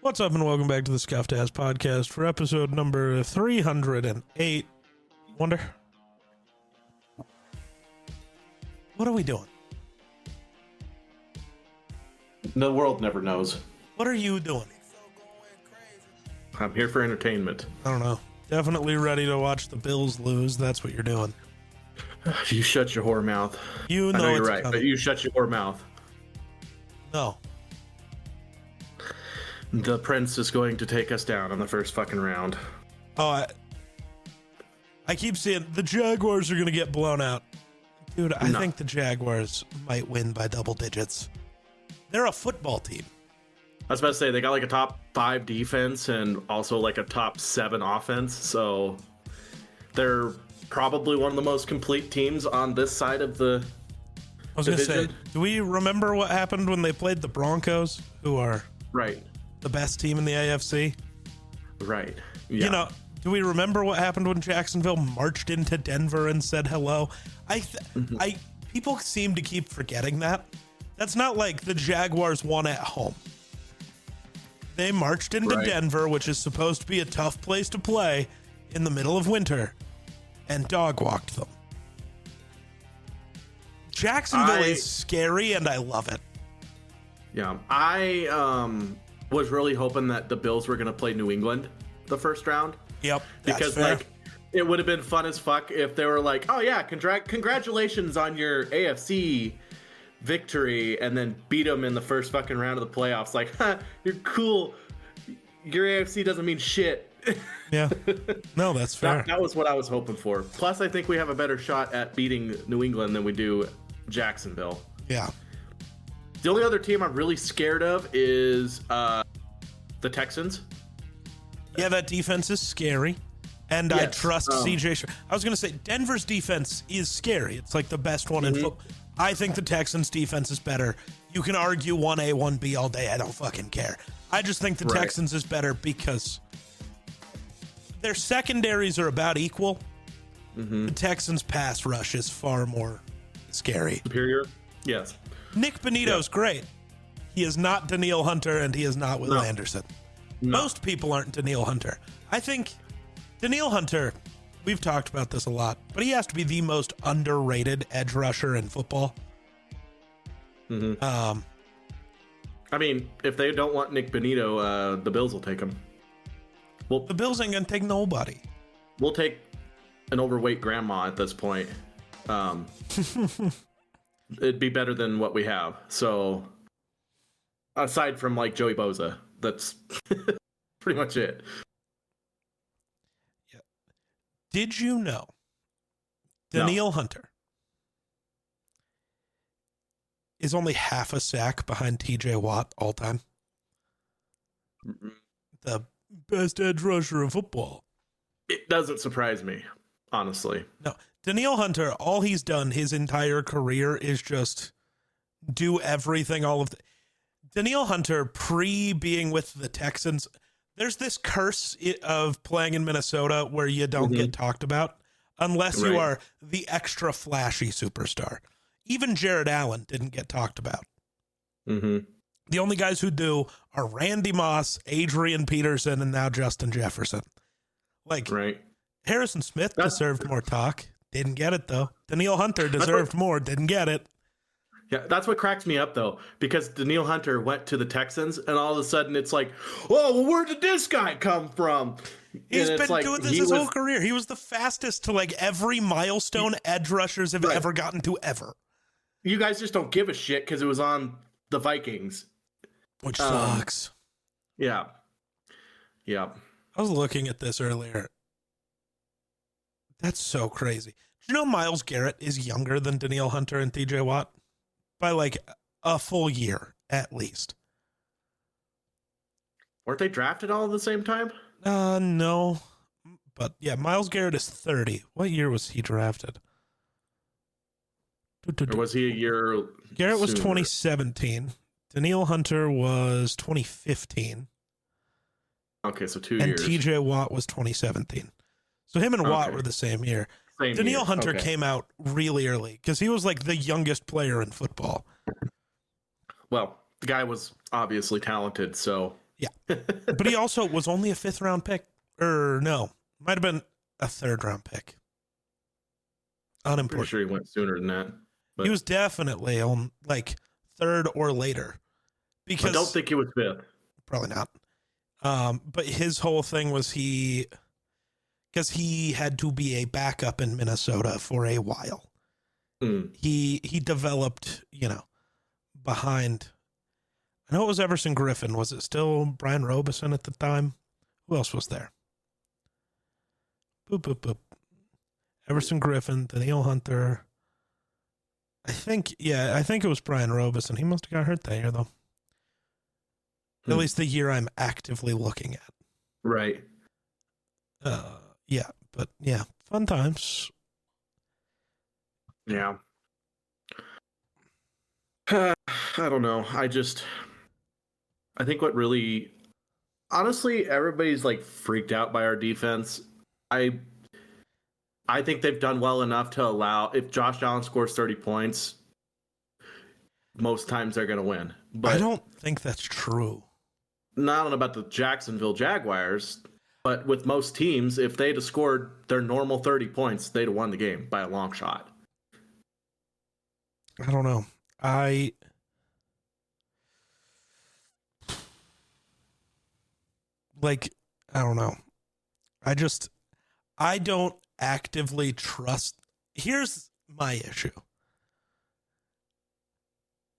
What's up, and welcome back to the Scuffed Ass Podcast for episode number 308. Wunder, what are we doing? The world never knows. What are you doing? I'm here for entertainment. I don't know. Definitely ready to watch the Bills lose. That's what you're doing. You shut your whore mouth. You know, I know you're it's right, coming. but you shut your whore mouth. No. The prince is going to take us down on the first fucking round. Oh, I keep seeing the Jaguars are going to get blown out. Dude, I think the Jaguars might win by double digits. They're a football team. I was about to say, they got like a top 5 defense and also like a top 7 offense, so they're probably one of the most complete teams on this side of the I was going to say, division. do we remember what happened when they played the Broncos, who are Right. the best team in the AFC? Right. Yeah. You know, do we remember what happened when Jacksonville marched into Denver and said hello? People seem to keep forgetting that. That's not like the Jaguars won at home. They marched into Denver, which is supposed to be a tough place to play in the middle of winter, and dog walked them. Jacksonville is scary, and I love it. Yeah. I was really hoping that the Bills were going to play New England the first round. Yep. Because like it would have been fun as fuck if they were like, oh yeah, congratulations on your AFC victory, and then beat them in the first fucking round of the playoffs. Like, you're cool. Your AFC doesn't mean shit. Yeah. No, that's fair. That was what I was hoping for. Plus, I think we have a better shot at beating New England than we do Jacksonville. Yeah. The only other team I'm really scared of is the Texans. Yeah, that defense is scary. And I Yes, trust CJ. I was going to say, Denver's defense is scary. It's like the best one in football. I think the Texans' defense is better. You can argue 1A, 1B all day. I don't fucking care. I just think the Texans is better because their secondaries are about equal. The Texans' pass rush is far more scary. Superior? Yes. Nick Benito's great. He is not Danielle Hunter, and he is not Will Anderson. No. Most people aren't Danielle Hunter. I think Danielle Hunter, we've talked about this a lot, but he has to be the most underrated edge rusher in football. I mean, if they don't want Nick Benito, the Bills will take him. Well, the Bills ain't gonna take nobody. We'll take an overweight grandma at this point. It'd be better than what we have. So, aside from like Joey Bosa, that's pretty much it. Yeah. Did you know Danielle Hunter is only half a sack behind TJ Watt all time? The best edge rusher in football. It doesn't surprise me, honestly. No, Danielle Hunter, all he's done his entire career is just do everything. Danielle Hunter, pre-being with the Texans, there's this curse of playing in Minnesota where you don't get talked about unless you are the extra flashy superstar. Even Jared Allen didn't get talked about. The only guys who do are Randy Moss, Adrian Peterson, and now Justin Jefferson. Like, Harrison Smith deserved more talk. Didn't get it, though. Danielle Hunter deserved more. Didn't get it. Yeah, that's what cracks me up, though, because Danielle Hunter went to the Texans, and all of a sudden it's like, oh, well, where did this guy come from? He's been doing this his whole career. He was the fastest to like every milestone edge rushers have ever gotten to ever. You guys just don't give a shit because it was on the Vikings. Which sucks. Yeah. Yeah. I was looking at this earlier. That's so crazy. Do you know Myles Garrett is younger than Danielle Hunter and TJ Watt? By like a full year, at least. Weren't they drafted all at the same time? No. But yeah, Myles Garrett is 30. What year was he drafted? Or was he a year Garrett was sooner? 2017. Danielle Hunter was 2015. Okay, so 2 and years. And TJ Watt was 2017. So him and Watt were the same year. Danielle Hunter came out really early because he was like the youngest player in football. Well, the guy was obviously talented, so Yeah. But he also was only a 5th round pick. Or no, might have been a 3rd round pick. Unimportant. Pretty sure he went sooner than that. But he was definitely on like 3rd or later. Because I don't think he was 5th. Probably not. But his whole thing was because he had to be a backup in Minnesota for a while. He developed, behind. I know it was Everson Griffin. Was it still Brian Robeson at the time? Who else was there? Boop, boop, boop. Everson Griffin, Danielle Hunter. I think it was Brian Robeson. He must have got hurt that year, though. At least the year I'm actively looking at. Right. Yeah, but yeah, fun times. Yeah. I don't know. I think what really, honestly, everybody's like freaked out by our defense. I think they've done well enough to allow, if Josh Allen scores 30 points, most times they're going to win. But I don't think that's true. Not about the Jacksonville Jaguars, but with most teams, if they'd have scored their normal 30 points, they'd have won the game by a long shot. I don't know. I don't know. I don't actively trust. Here's my issue.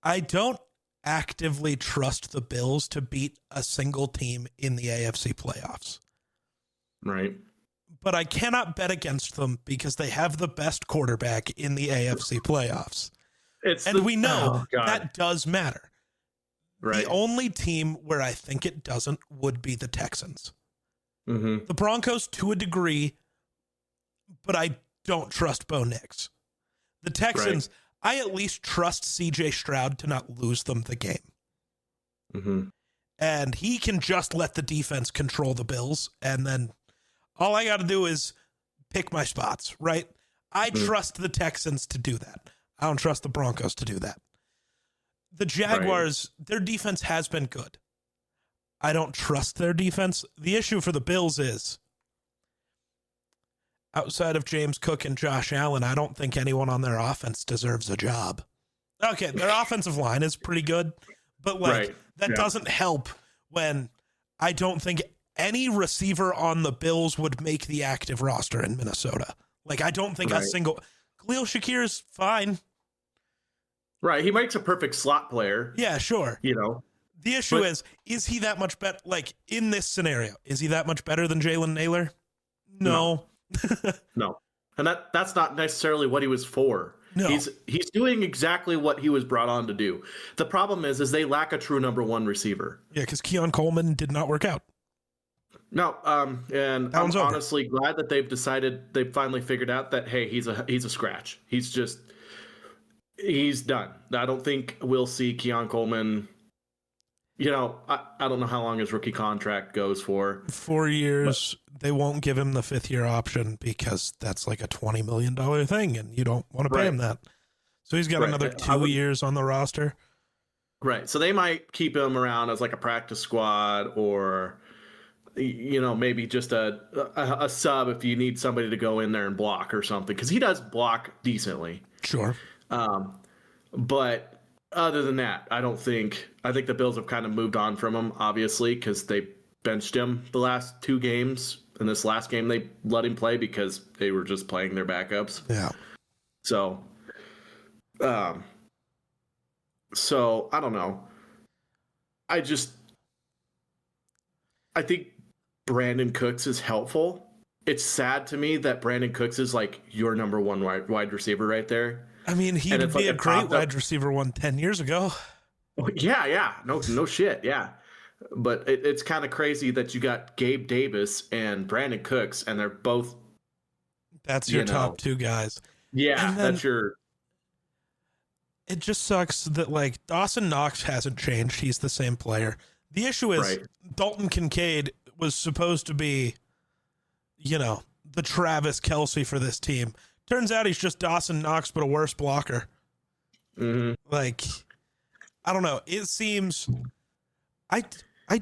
I don't actively trust the Bills to beat a single team in the AFC playoffs. Right. But I cannot bet against them because they have the best quarterback in the AFC playoffs. We know that does matter. Right. The only team where I think it doesn't would be the Texans. Mm-hmm. The Broncos to a degree, but I don't trust Bo Nix. The Texans, I at least trust CJ Stroud to not lose them the game. Mm-hmm. And he can just let the defense control the Bills, and then all I got to do is pick my spots, right? I trust the Texans to do that. I don't trust the Broncos to do that. The Jaguars, their defense has been good. I don't trust their defense. The issue for the Bills is, outside of James Cook and Josh Allen, I don't think anyone on their offense deserves a job. Okay, their offensive line is pretty good, but that doesn't help when I don't think any receiver on the Bills would make the active roster in Minnesota. Like, I don't think a single... Khalil Shakir is fine. Right, he makes a perfect slot player. Yeah, sure. The issue is he that much better? Like, in this scenario, is he that much better than Jalen Naylor? No. No. And that's not necessarily what he was for. No. He's doing exactly what he was brought on to do. The problem is they lack a true number one receiver. Yeah, because Keon Coleman did not work out. No, and I'm honestly glad that they've finally figured out that, hey, he's a scratch. He's done. I don't think we'll see Keon Coleman. I don't know how long his rookie contract goes for. 4 years. They won't give him the 5th-year option because that's like a $20 million thing, and you don't want to pay him that. So he's got another 2 years on the roster. Right. So they might keep him around as like a practice squad, or maybe just a sub if you need somebody to go in there and block or something, because he does block decently. Sure. But other than that, I think the Bills have kind of moved on from him, obviously, because they benched him the last 2 games. In this last game, they let him play because they were just playing their backups. Yeah. So I don't know. I think Brandon Cooks is helpful. It's sad to me that Brandon Cooks is like your number one wide receiver right there. I mean, he would be a great wide receiver 10 years ago. Yeah. No shit. Yeah. But it's kind of crazy that you got Gabe Davis and Brandon Cooks, and they're both. That's your top 2 guys. Yeah, that's your. It just sucks that like Dawson Knox hasn't changed. He's the same player. The issue is Dalton Kincaid was supposed to be, the Travis Kelce for this team. Turns out he's just Dawson Knox, but a worse blocker. Mm-hmm. Like, I don't know. It seems I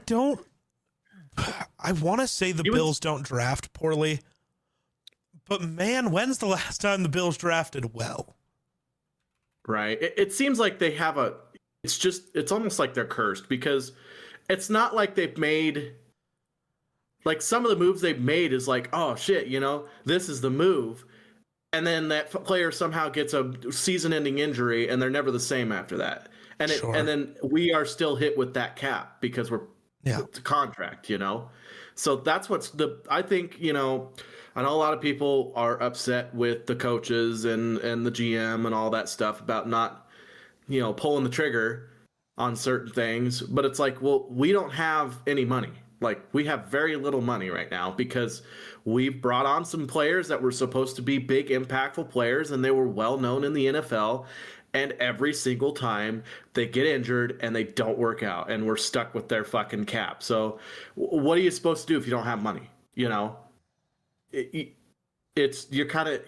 don't I want to say the Bills don't draft poorly, but man, when's the last time the Bills drafted well? Right. It seems like they have it's almost like they're cursed, because it's not like they've made, like, some of the moves they've made is like, oh shit, this is the move. And then that player somehow gets a season-ending injury, and they're never the same after that. And and then we are still hit with that cap because it's a contract, So that's I think, I know a lot of people are upset with the coaches and the GM and all that stuff about not, pulling the trigger on certain things. But it's like, well, we don't have any money. Like, we have very little money right now because we've brought on some players that were supposed to be big, impactful players, and they were well known in the NFL. And every single time they get injured and they don't work out, and we're stuck with their fucking cap. So what are you supposed to do if you don't have money? You're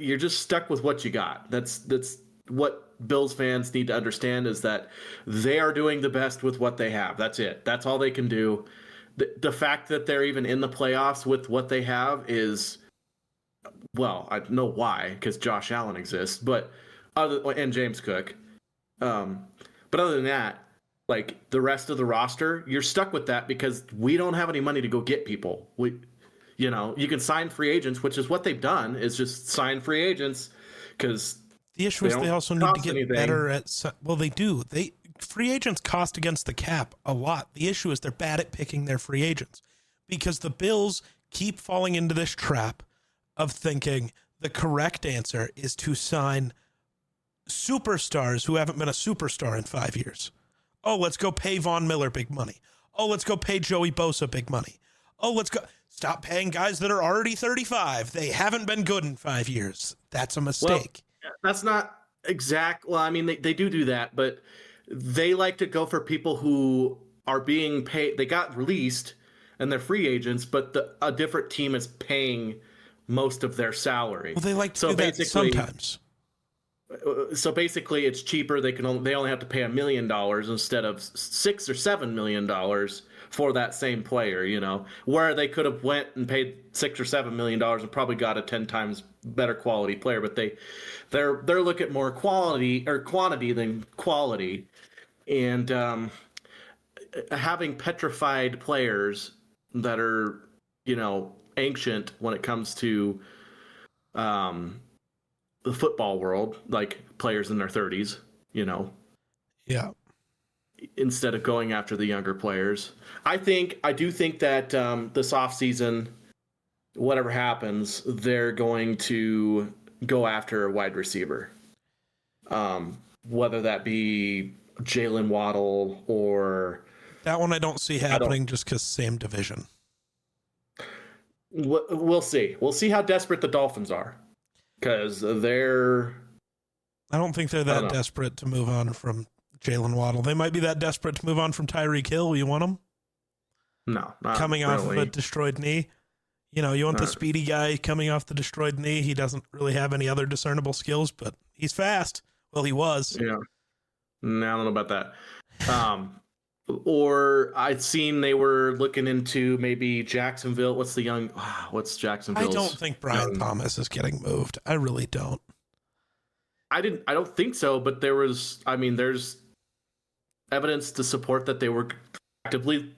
just stuck with what you got. That's what Bills fans need to understand, is that they are doing the best with what they have. That's it. That's all they can do. The fact that they're even in the playoffs with what they have is, well, I know why, because Josh Allen exists, and James Cook. But other than that, like, the rest of the roster, you're stuck with that because we don't have any money to go get people. You can sign free agents, which is what they've done, is just sign free agents, because the issue is they also need to get better at. Well, they do. Free agents cost against the cap a lot. The issue is they're bad at picking their free agents, because the Bills keep falling into this trap of thinking the correct answer is to sign superstars who haven't been a superstar in 5 years. Oh, let's go pay Von Miller big money. Oh, let's go pay Joey Bosa big money. Oh, let's go stop paying guys that are already 35. They haven't been good in 5 years. That's a mistake. Well, that's not exact. Well, I mean, they do that, but they like to go for people who are being paid. They got released and they're free agents, but a different team is paying most of their salary. Well, they like to do that sometimes. So basically, it's cheaper. They only have to pay $1 million instead of $6 or $7 million for that same player. Where they could have went and paid $6 or $7 million and probably got a 10 times better quality player. But they're looking at more quality or quantity than quality, and having petrified players that are ancient when it comes to the football world, like players in their 30s, Yeah. Instead of going after the younger players. I do think that this offseason, whatever happens, they're going to go after a wide receiver. Whether that be Jalen Waddle or... That one I don't see happening just because same division. We'll see. We'll see how desperate the Dolphins are. Because I don't think they're that desperate to move on from Jalen Waddle. They might be that desperate to move on from Tyreek Hill. You want him? No, not coming really. Off of a destroyed knee. You want the speedy guy coming off the destroyed knee. He doesn't really have any other discernible skills, but he's fast. Well, he was. Yeah. No, I don't know about that. Or I'd seen they were looking into maybe Jacksonville. What's Jacksonville? I don't think Brian Thomas is getting moved. I really don't. I don't think so, but there's evidence to support that they were actively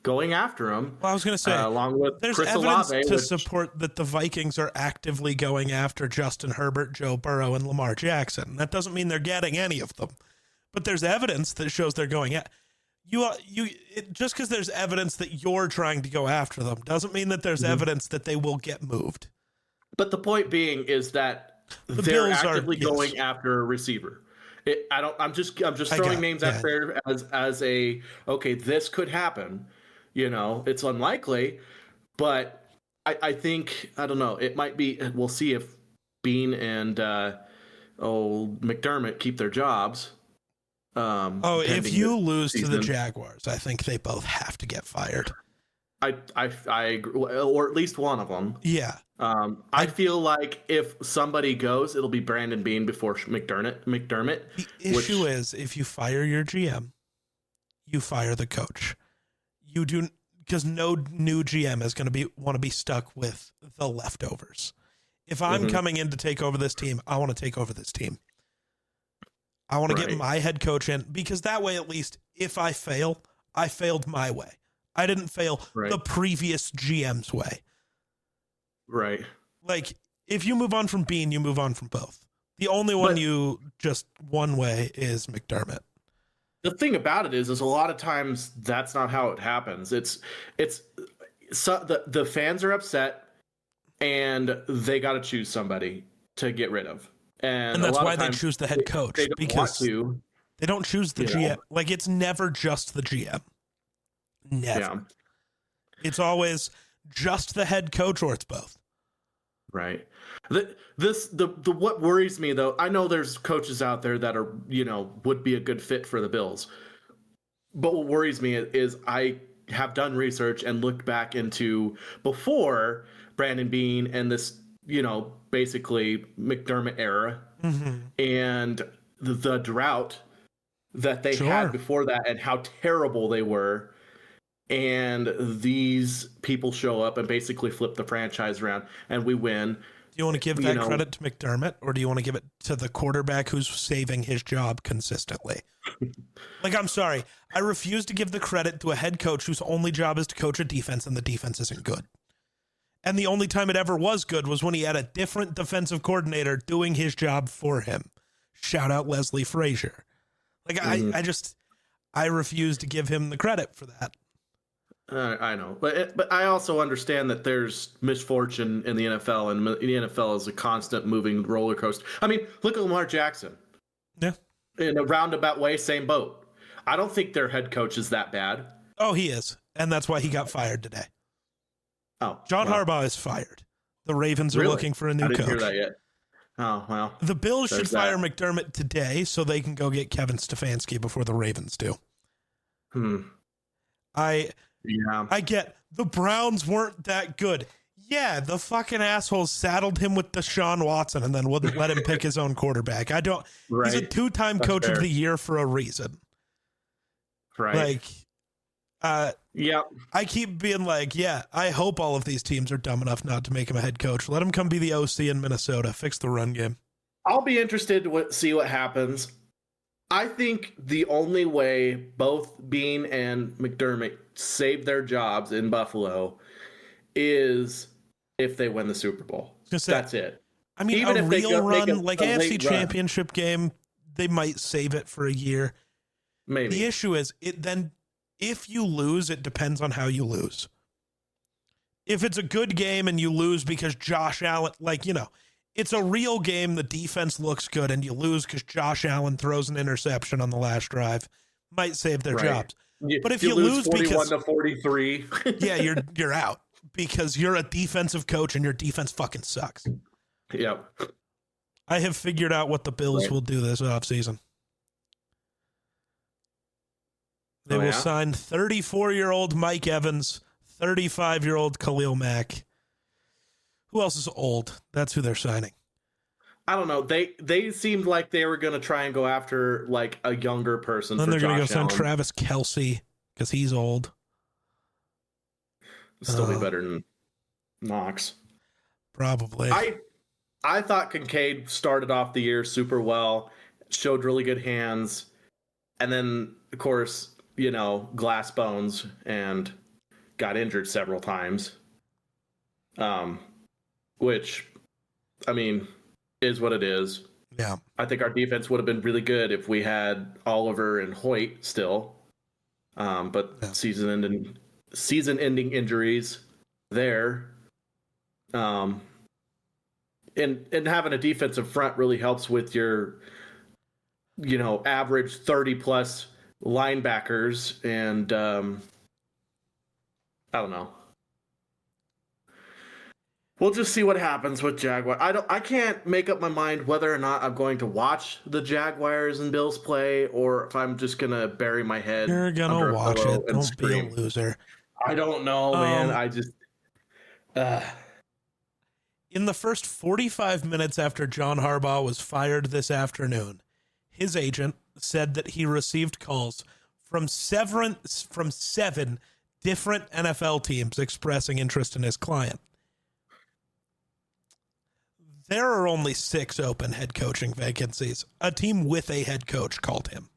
going after him. Well, I was going to say, along with there's Chris evidence Olave, to support that the Vikings are actively going after Justin Herbert, Joe Burrow, and Lamar Jackson. That doesn't mean they're getting any of them, but there's evidence that shows they're going at. Just because there's evidence that you're trying to go after them doesn't mean that there's evidence that they will get moved. But the point being is that they're actively going after a receiver. I'm just throwing names out there as a okay, this could happen. It's unlikely, but I think, I don't know, it might be. We'll see if Bean and McDermott keep their jobs. If you lose to the Jaguars, I think they both have to get fired. I agree, or at least one of them. Yeah. I feel like if somebody goes, it'll be Brandon Bean before McDermott. The issue is, if you fire your GM, you fire the coach. because no new GM is going to want to be stuck with the leftovers. If I'm coming in to take over this team, I want to take over this team. I want to get my head coach in, because that way, at least if I fail, I failed my way. I didn't fail the previous GM's way. Right. Like, if you move on from Bean, you move on from both. The only one you just one way is McDermott. The thing about it is a lot of times that's not how it happens. It's so the fans are upset and they got to choose somebody to get rid of. And that's why they choose the head coach, they don't because they don't choose the GM. know. Like, it's never just the GM. Never. Yeah. It's always just the head coach, or it's both. Right. What worries me, though, I know there's coaches out there that are, would be a good fit for the Bills. But what worries me is I have done research and looked back into before Brandon Beane and this, basically McDermott era and the drought that they had before that and how terrible they were. And these people show up and basically flip the franchise around and we win. Do you want to give that credit to McDermott, or do you want to give it to the quarterback who's saving his job consistently? Like, I'm sorry. I refuse to give the credit to a head coach whose only job is to coach a defense and the defense isn't good. And the only time it ever was good was when he had a different defensive coordinator doing his job for him. Shout out Leslie Frazier. Like, I refuse to give him the credit for that. I know, but I also understand that there's misfortune in the NFL, and the NFL is a constant moving roller coaster. I mean, look at Lamar Jackson. Yeah. In a roundabout way, same boat. I don't think their head coach is that bad. Oh, he is. And that's why he got fired today. Oh, John Harbaugh is fired. The Ravens are looking for a new coach. I didn't hear that yet. Oh, well. The Bills should fire McDermott today so they can go get Kevin Stefanski before the Ravens do. I get the Browns weren't that good. Yeah, the fucking assholes saddled him with Deshaun Watson and then wouldn't let him pick his own quarterback. He's a 2-time coach of the year for a reason. Right. Like, I keep being like, I hope all of these teams are dumb enough not to make him a head coach. Let him come be the OC in Minnesota. Fix the run game. I'll be interested to see what happens. I think the only way both Bean and McDermott save their jobs in Buffalo is if they win the Super Bowl. That's it. I mean, even a real run, like AFC Championship game, they might save it for a year. Maybe. The issue is, if you lose, it depends on how you lose. If it's a good game and you lose because Josh Allen, it's a real game, the defense looks good, and you lose because Josh Allen throws an interception on the last drive, might save their jobs. But if you lose 41 to 43, you're out because you're a defensive coach and your defense fucking sucks. Yep. I have figured out what the Bills will do this offseason. They will sign 34-year-old Mike Evans, 35-year-old Khalil Mack. Who else is old? That's who they're signing. I don't know. They seemed like they were going to try and go after like a younger person. Then they're going to go sign Travis Kelce because he's old. Still be better than Knox. Probably. I thought Kincaid started off the year super well, showed really good hands, and then of course, glass bones and got injured several times. Which, I mean, is what it is. Yeah. I think our defense would have been really good if we had Oliver and Hoyt still. But season-ending injuries there. And having a defensive front really helps with your, average 30-plus linebackers. And I don't know. We'll just see what happens with Jaguar. I can't make up my mind whether or not I'm going to watch the Jaguars and Bills play, or if I'm just gonna bury my head. You're gonna watch it. Don't scream. Be a loser. I don't know, man. I just. In the first 45 minutes after John Harbaugh was fired this afternoon, his agent said that he received calls from seven different NFL teams expressing interest in his client. There are only 6 open head coaching vacancies. A team with a head coach called him.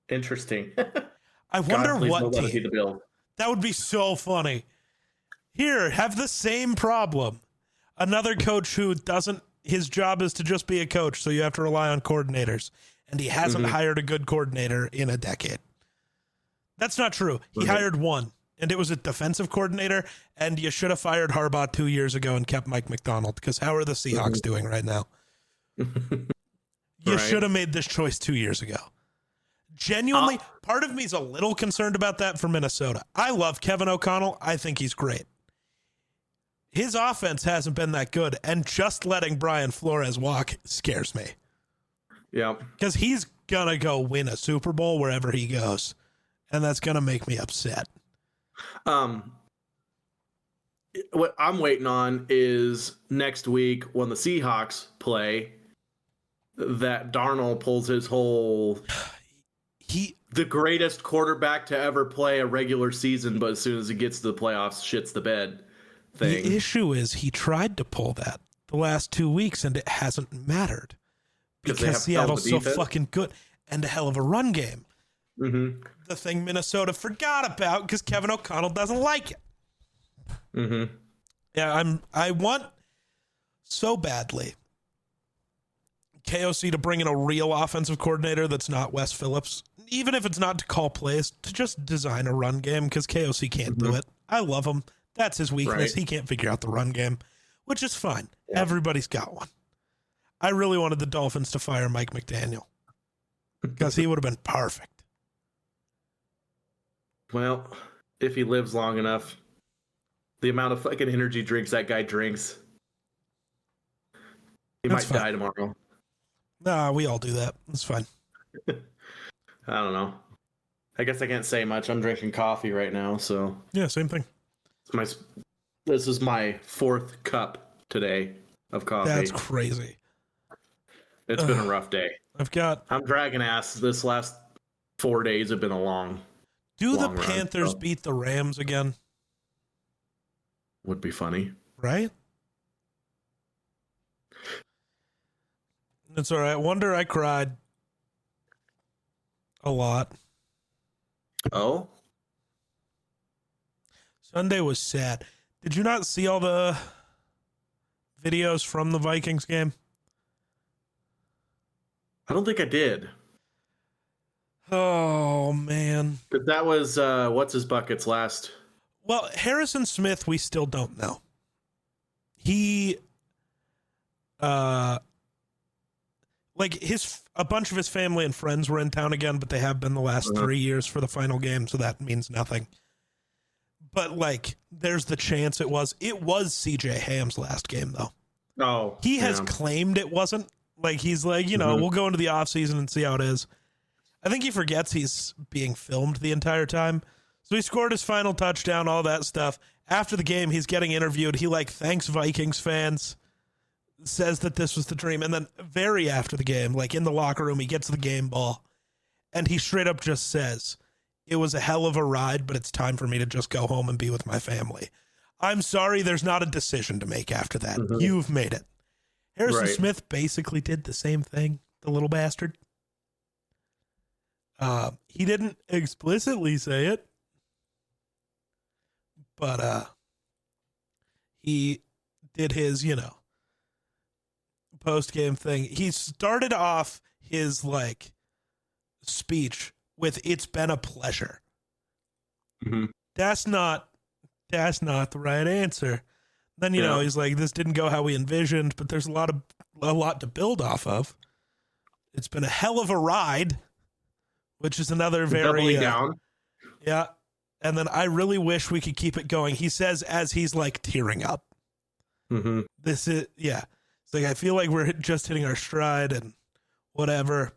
Interesting. I wonder God, what team. team. That would be so funny. Here, have the same problem. Another coach who doesn't, his job is to just be a coach, so you have to rely on coordinators. And he hasn't hired a good coordinator in a decade. That's not true. He hired one, and it was a defensive coordinator, and you should have fired Harbaugh 2 years ago and kept Mike McDonald, because how are the Seahawks doing right now? You should have made this choice 2 years ago. Genuinely, part of me is a little concerned about that for Minnesota. I love Kevin O'Connell. I think he's great. His offense hasn't been that good, and just letting Brian Flores walk scares me. Yeah. Because he's going to go win a Super Bowl wherever he goes, and that's going to make me upset. What I'm waiting on is next week when the Seahawks play, that Darnold pulls his whole... the greatest quarterback to ever play a regular season, but as soon as he gets to the playoffs, shits the bed thing. The issue is he tried to pull that the last 2 weeks, and it hasn't mattered because Seattle's so fucking good and a hell of a run game. Mm-hmm. The thing Minnesota forgot about because Kevin O'Connell doesn't like it. Mm-hmm. Yeah, I want so badly KOC to bring in a real offensive coordinator that's not Wes Phillips, even if it's not to call plays, to just design a run game, because KOC can't do it. I love him. That's his weakness. Right. He can't figure out the run game, which is fine. Yeah. Everybody's got one. I really wanted the Dolphins to fire Mike McDaniel because he would have been perfect. Well, if he lives long enough, the amount of fucking energy drinks that guy drinks, he might die tomorrow. Nah, we all do that. It's fine. I don't know. I guess I can't say much. I'm drinking coffee right now, so yeah, same thing. This is my 4th cup today of coffee. That's crazy. It's been a rough day. I'm dragging ass. This last 4 days have been a long. Do the Panthers beat the Rams again? Would be funny, right? It's all right. Wunder, I cried a lot. Oh? Sunday was sad. Did you not see all the videos from the Vikings game? I don't think I did. Oh, man. But that was, what's his bucket's last? Well, Harrison Smith, we still don't know. He, a bunch of his family and friends were in town again, but they have been the last 3 years for the final game, so that means nothing. But, there's the chance it was CJ Ham's last game, though. Oh. He has claimed it wasn't. He's we'll go into the offseason and see how it is. I think he forgets he's being filmed the entire time. So he scored his final touchdown, all that stuff. After the game, he's getting interviewed. He, thanks Vikings fans, says that this was the dream. And then very after the game, in the locker room, he gets the game ball. And he straight up just says, it was a hell of a ride, but it's time for me to just go home and be with my family. I'm sorry, there's not a decision to make after that. Mm-hmm. You've made it. Harrison Smith basically did the same thing, the little bastard. He didn't explicitly say it, but he did his, post-game thing. He started off his, speech with, "It's been a pleasure." Mm-hmm. That's not the right answer. Then, he's like, this didn't go how we envisioned, but there's a lot to build off of. It's been a hell of a ride, which is another very... Doubling down. Yeah. And then I really wish we could keep it going. He says as he's, tearing up. Mm-hmm. This is... Yeah. It's I feel like we're just hitting our stride and whatever.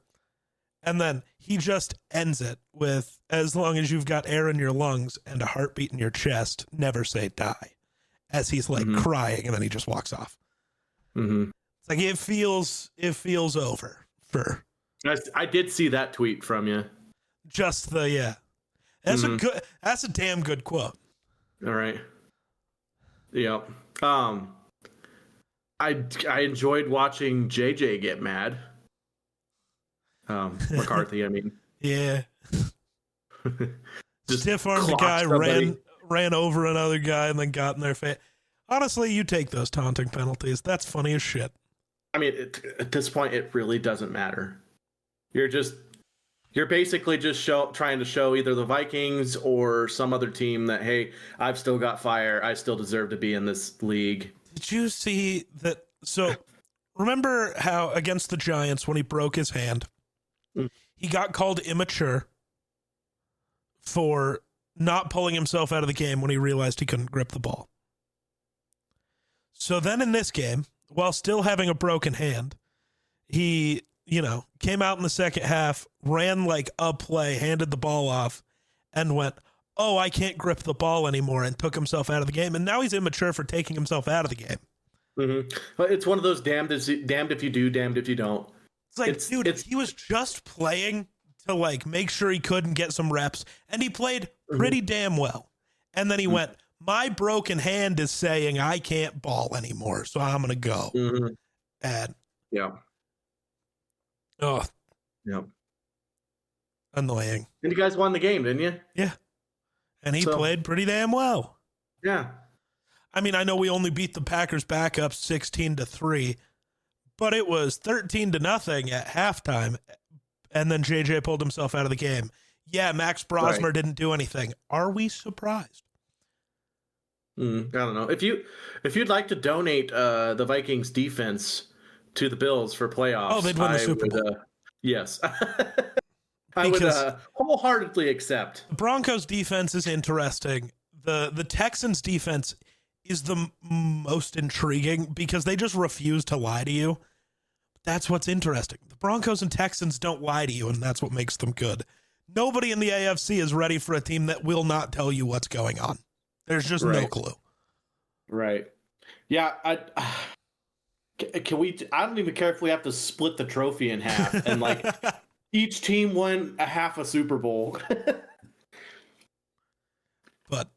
And then he just ends it with, as long as you've got air in your lungs and a heartbeat in your chest, never say die. As he's crying, and then he just walks off. Mm-hmm. It's it feels over for. I did see that tweet from you. Just That's a damn good quote. All right. Yeah. I enjoyed watching JJ get mad. McCarthy, I mean. Yeah. Just Stiff-armed a guy, ran over another guy, and then got in their face. Honestly, you take those taunting penalties. That's funny as shit. I mean, at this point, it really doesn't matter. You're basically just trying to show either the Vikings or some other team that, hey, I've still got fire. I still deserve to be in this league. Did you see that? So remember how against the Giants, when he broke his hand, he got called immature for not pulling himself out of the game when he realized he couldn't grip the ball. So then in this game, while still having a broken hand, he, came out in the second half, ran like a play, handed the ball off, and went, oh, I can't grip the ball anymore, and took himself out of the game. And now he's immature for taking himself out of the game. Mm-hmm. But it's one of those damned if you do, damned if you don't. It's like, dude, he was just playing to make sure he couldn't get some reps, and he played pretty damn well. And then he went, my broken hand is saying I can't ball anymore, so I'm going to go. Mm-hmm. And yeah. Oh. Yeah. Annoying. And you guys won the game, didn't you? Yeah. And he played pretty damn well. Yeah. I mean, I know we only beat the Packers back up 16-3, but it was 13-0 at halftime, and then JJ pulled himself out of the game. Yeah, Max Brosmer didn't do anything. Are we surprised? I don't know. If you'd like to donate the Vikings defense to the Bills for playoffs, they'd win the Super Bowl. Yes. I would wholeheartedly accept. The Broncos defense is interesting. The Texans defense is the most intriguing because they just refuse to lie to you. That's what's interesting. The Broncos and Texans don't lie to you, and that's what makes them good. Nobody in the AFC is ready for a team that will not tell you what's going on. There's just no clue. Right. Yeah. Can we? I don't even care if we have to split the trophy in half and each team won a half a Super Bowl. But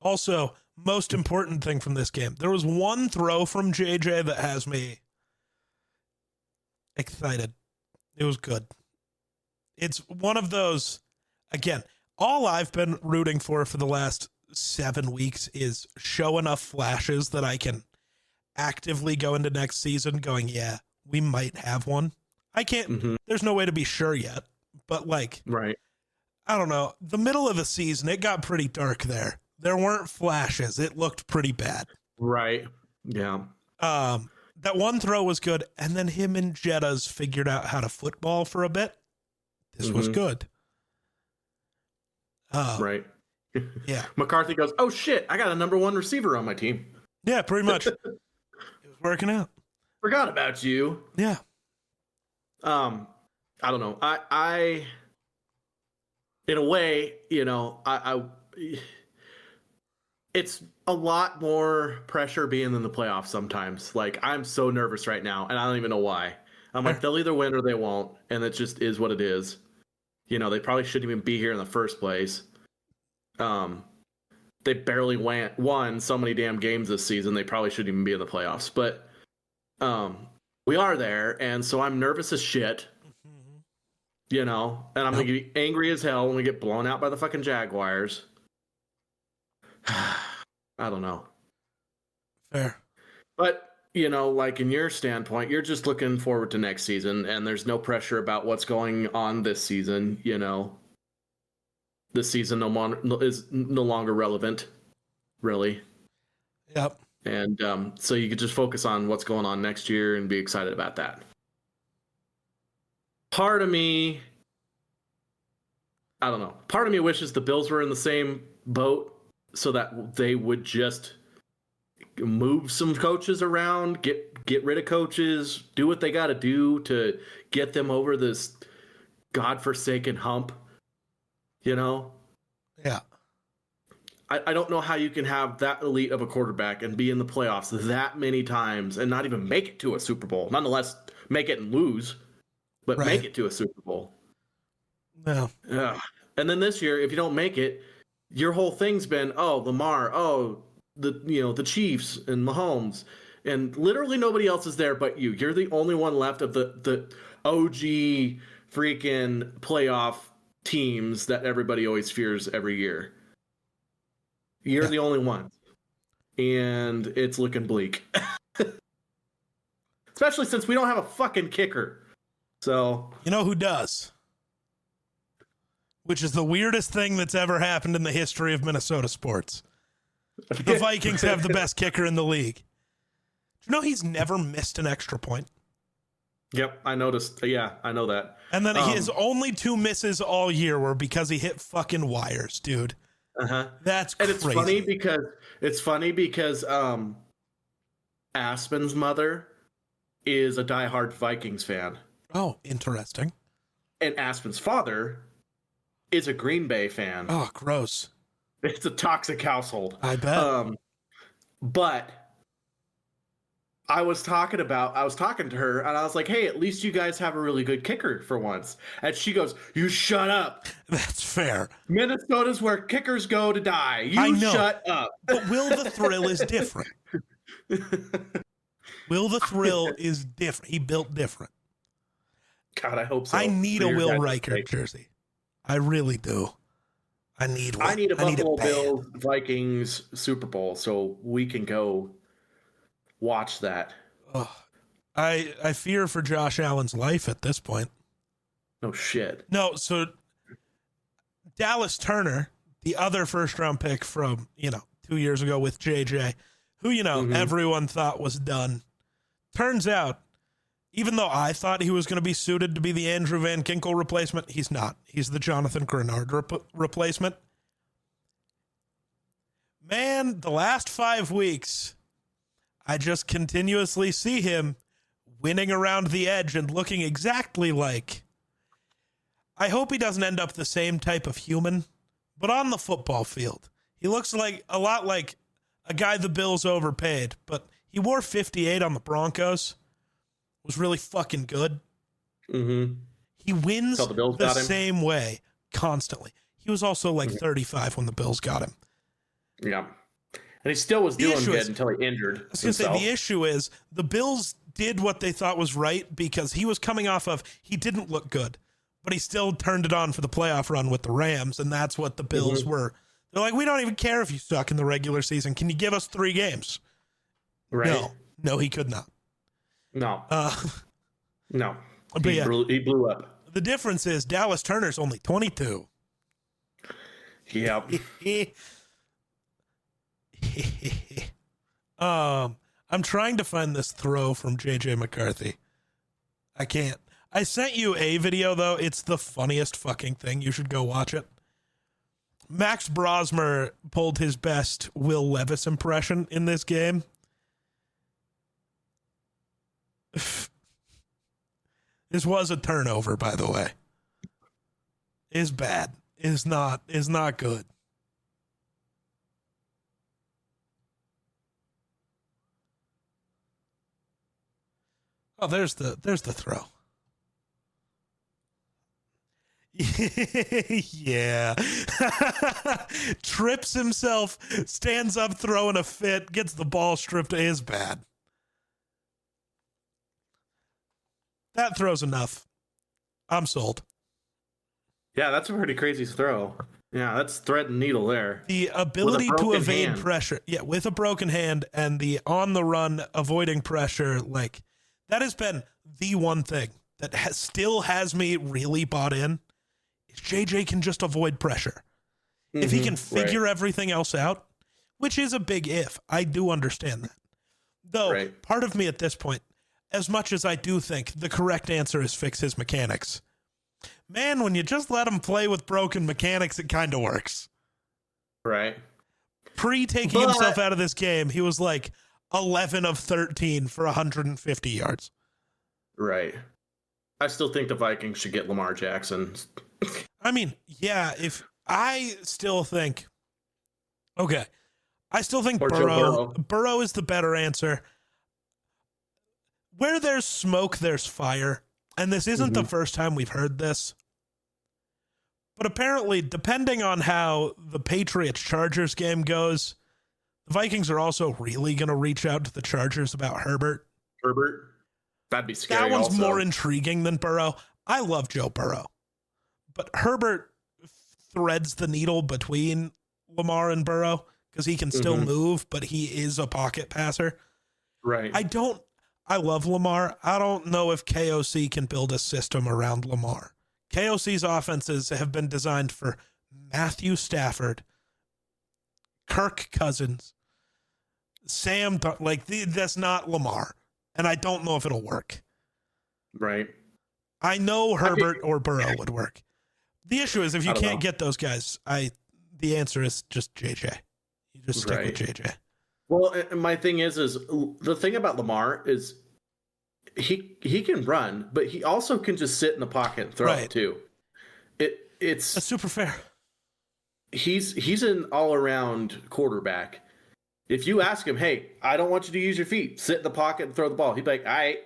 also, most important thing from this game, there was one throw from JJ that has me excited. It was good. It's one of those, again, all I've been rooting for the last 7 weeks is show enough flashes that I can actively go into next season going, yeah, we might have one. I can't, there's no way to be sure yet, but right. I don't know. The middle of the season, it got pretty dark there. There weren't flashes. It looked pretty bad. Right. Yeah. That one throw was good. And then him and Jettas figured out how to football for a bit. This was good. Right. Yeah. McCarthy goes, oh shit, I got a number one receiver on my team. Yeah, pretty much. It was working out. Forgot about you. Yeah. I don't know. I in a way, it's a lot more pressure being in the playoffs sometimes. I'm so nervous right now, and I don't even know why. I'm like, they'll either win or they won't, and it just is what it is. They probably shouldn't even be here in the first place. They barely won so many damn games this season. They probably shouldn't even be in the playoffs. But we are there, and so I'm nervous as shit. And I'm going to be angry as hell when we get blown out by the fucking Jaguars. I don't know. Fair. But, in your standpoint, you're just looking forward to next season, and there's no pressure about what's going on this season, This season is no longer relevant, really. Yep. And so you could just focus on what's going on next year and be excited about that. Part of me, I don't know. Part of me wishes the Bills were in the same boat so that they would just move some coaches around, get rid of coaches, do what they got to do to get them over this godforsaken hump. Yeah. I don't know how you can have that elite of a quarterback and be in the playoffs that many times and not even make it to a Super Bowl. Nonetheless, make it and lose, but make it to a Super Bowl. No. And then this year, if you don't make it, your whole thing's been, oh, Lamar, oh, the Chiefs and Mahomes, and literally nobody else is there but you. You're the only one left of the OG freaking playoff teams that everybody always fears every year. You're the only one. And it's looking bleak. Especially since we don't have a fucking kicker. So, you know who does? Which is the weirdest thing that's ever happened in the history of Minnesota sports. The Vikings have the best kicker in the league. Do you know he's never missed an extra point? Yep, I noticed. Yeah, I know that. And then his only 2 misses all year were because he hit fucking wires, dude. That's crazy. And it's funny because Aspen's mother is a diehard Vikings fan. Oh, interesting. And Aspen's father is a Green Bay fan. Oh, gross. It's a toxic household. I bet. But I was talking to her and I was like, hey, at least you guys have a really good kicker for once. And she goes, you shut up. That's fair. Minnesota's where kickers go to die. I You know. shut up. But Will the Thrill is different. Will the Thrill is different. He built different. God, I hope so. I need a Will Riker jersey. I really do. I need one. I need a Buffalo Bills Vikings Super Bowl so we can go watch that. Oh, I fear for Josh Allen's life at this point. No shit. No, so Dallas Turner, the other first-round pick from, 2 years ago with JJ, who, everyone thought was done. Turns out, even though I thought he was going to be suited to be the Andrew Van Ginkel replacement, he's not. He's the Jonathan Grenard replacement. Man, the last 5 weeks, I just continuously see him winning around the edge and looking exactly like... I hope he doesn't end up the same type of human, but on the football field, he looks like a lot like a guy the Bills overpaid, but he wore 58 on the Broncos. Was really fucking good. Mm-hmm. He wins the same way constantly. He was also like 35 when the Bills got him. Yeah. And he still was doing good until he injured. I was going to say, the issue is the Bills did what they thought was right because he was coming off of, he didn't look good, but he still turned it on for the playoff run with the Rams, and that's what the Bills were. They're like, we don't even care if you suck in the regular season. Can you give us 3 games? Right. No, he could not. No. No. But he blew up. The difference is Dallas Turner's only 22. Yep. I'm trying to find this throw from JJ McCarthy. I can't. I sent you a video, though. It's the funniest fucking thing. You should go watch it. Max Brosmer pulled his best Will Levis impression in this game. This was a turnover, by the way. Is bad. Is not good. Oh, there's the throw. Yeah. Trips himself, stands up throwing a fit, gets the ball stripped. Is bad. That throw's enough. I'm sold. Yeah, that's a pretty crazy throw. Yeah, that's thread and needle there. The ability to evade pressure. Yeah, with a broken hand and the on the run avoiding pressure, like that has been the one thing that still has me really bought in. Is JJ can just avoid pressure. If he can figure everything else out, which is a big if. I do understand that. Though part of me at this point, as much as I do think the correct answer is fix his mechanics, man, when you just let him play with broken mechanics, it kind of works. Right. Taking himself out of this game, he was like 11 of 13 for 150 yards. Right. I still think the Vikings should get Lamar Jackson. I mean, yeah, I still think Burrow is the better answer. Where there's smoke, there's fire. And this isn't the first time we've heard this. But apparently, depending on how the Patriots-Chargers game goes, the Vikings are also really going to reach out to the Chargers about Herbert. Herbert? That'd be scary. That one's also more intriguing than Burrow. I love Joe Burrow. But Herbert threads the needle between Lamar and Burrow because he can still move, but he is a pocket passer. Right. I love Lamar. I don't know if KOC can build a system around Lamar. KOC's offenses have been designed for Matthew Stafford, Kirk Cousins, that's not Lamar. And I don't know if it'll work. Right. I know Herbert or Burrow would work. The issue is if you can't get those guys, the answer is just JJ. You just stick with JJ. Well, my thing is the thing about Lamar is he can run, but he also can just sit in the pocket and throw it too. That's super fair. He's an all-around quarterback. If you ask him, hey, I don't want you to use your feet, sit in the pocket and throw the ball, he'd be like, all right,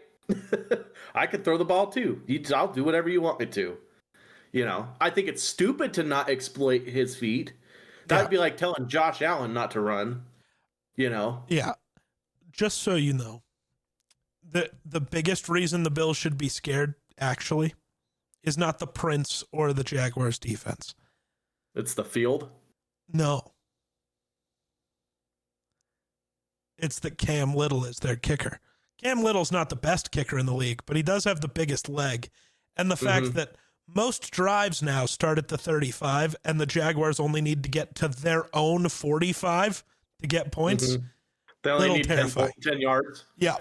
I can throw the ball too. I'll do whatever you want me to. You know, I think it's stupid to not exploit his feet. That'd be like telling Josh Allen not to run, you know? Yeah. Just so you know, the biggest reason the Bills should be scared, actually, is not the Prince or the Jaguars defense. It's the field? No. It's that Cam Little is their kicker. Cam Little's not the best kicker in the league, but he does have the biggest leg. And the fact that most drives now start at the 35, and the Jaguars only need to get to their own 45 to get points. They only need 10 yards. Yeah.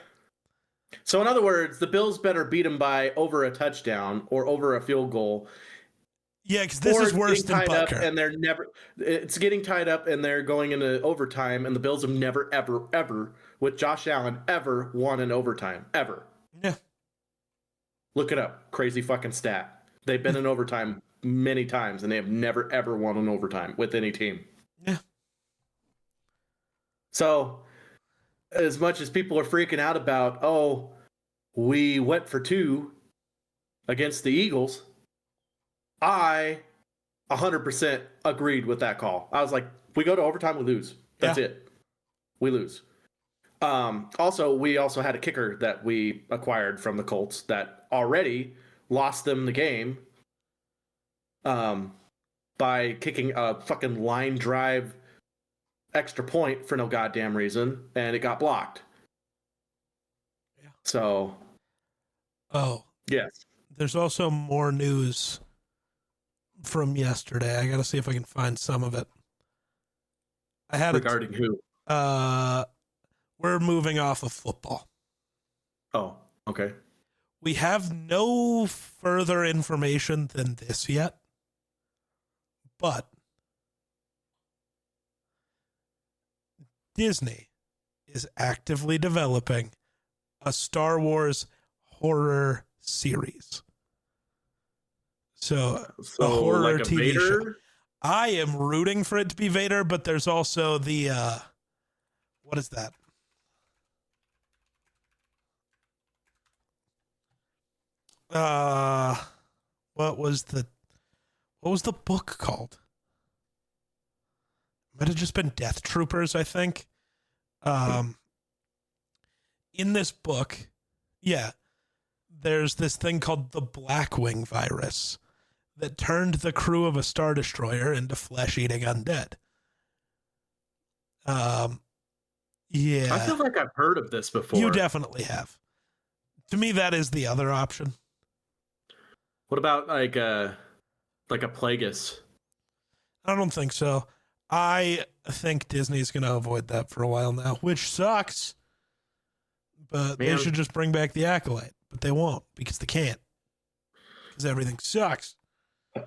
So in other words, the Bills better beat them by over a touchdown or over a field goal. Yeah, because this is worse than Butker. And it's getting tied up and they're going into overtime, and the Bills have never, ever, ever, with Josh Allen, ever won in overtime. Ever. Yeah. Look it up. Crazy fucking stat. They've been in overtime many times, and they have never, ever won in overtime with any team. Yeah. So, as much as people are freaking out about, we went for 2 against the Eagles, I 100% agreed with that call. I was like, we go to overtime, we lose. That's it. We lose. Also, we also had a kicker that we acquired from the Colts that already lost them the game by kicking a fucking line drive extra point for no goddamn reason, and it got blocked. Yeah. So. Oh. Yes. There's also more news from yesterday. I gotta see if I can find some of it. Regarding who? We're moving off of football. Oh, okay. We have no further information than this yet, but Disney is actively developing a Star Wars horror series. So a horror like a TV Vader? show. I am rooting for it to be Vader, but there's also the what is that? What was the book called? Might have just been Death Troopers, I think. In this book, there's this thing called the Blackwing virus that turned the crew of a Star Destroyer into flesh-eating undead. I feel like I've heard of this before. You definitely have. To me, that is the other option. What about like a Plagueis? I don't think so. I think Disney's going to avoid that for a while now, which sucks. But they should just bring back the Acolyte. But they won't, because they can't. Because everything sucks.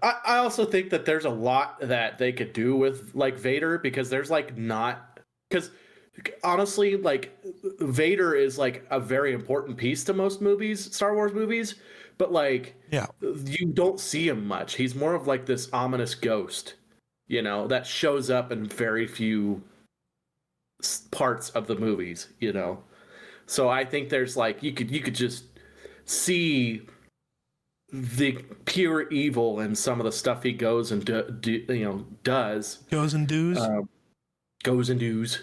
I also think that there's a lot that they could do with like Vader, because there's like not, because honestly, like Vader is like a very important piece to most movies, Star Wars movies, but like you don't see him much. He's more of like this ominous ghost, you know, that shows up in very few parts of the movies, you know. So I think there's like you could just see the pure evil and some of the stuff he goes and does. Goes and does. Goes and does.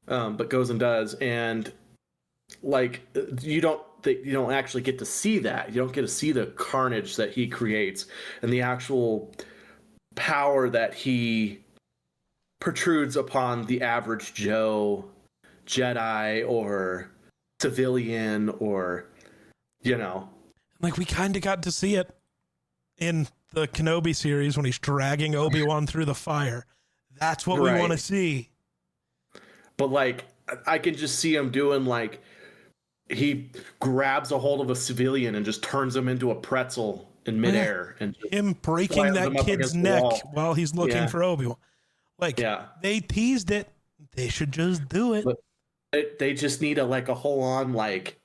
But goes and does, and like you don't actually get to see that. You don't get to see the carnage that he creates and the actual power that he protrudes upon the average Joe, Jedi, or civilian, or Like, we kind of got to see it in the Kenobi series when he's dragging Obi-Wan through the fire. That's what we want to see. But like, I can just see him doing like, he grabs a hold of a civilian and just turns him into a pretzel in midair, and him breaking that kid's neck while he's looking for Obi-Wan. Like, they teased it. They should just do it. But they just need a whole on, like,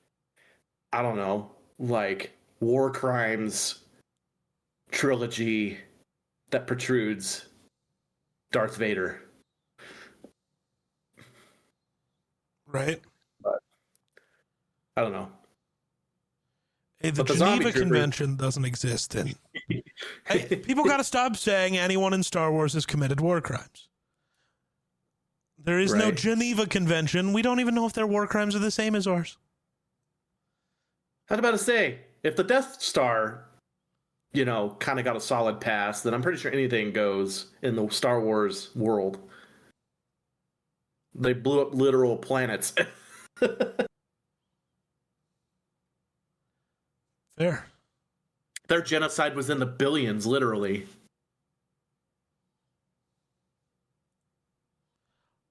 I don't know, like war crimes trilogy that protrudes Darth Vader. Right. But I don't know. Hey, the Geneva Convention doesn't exist, and people got to stop saying anyone in Star Wars has committed war crimes. There is no Geneva Convention. We don't even know if their war crimes are the same as ours. I was about to say, if the Death Star, kind of got a solid pass, then I'm pretty sure anything goes in the Star Wars world. They blew up literal planets. Fair. Their genocide was in the billions, literally.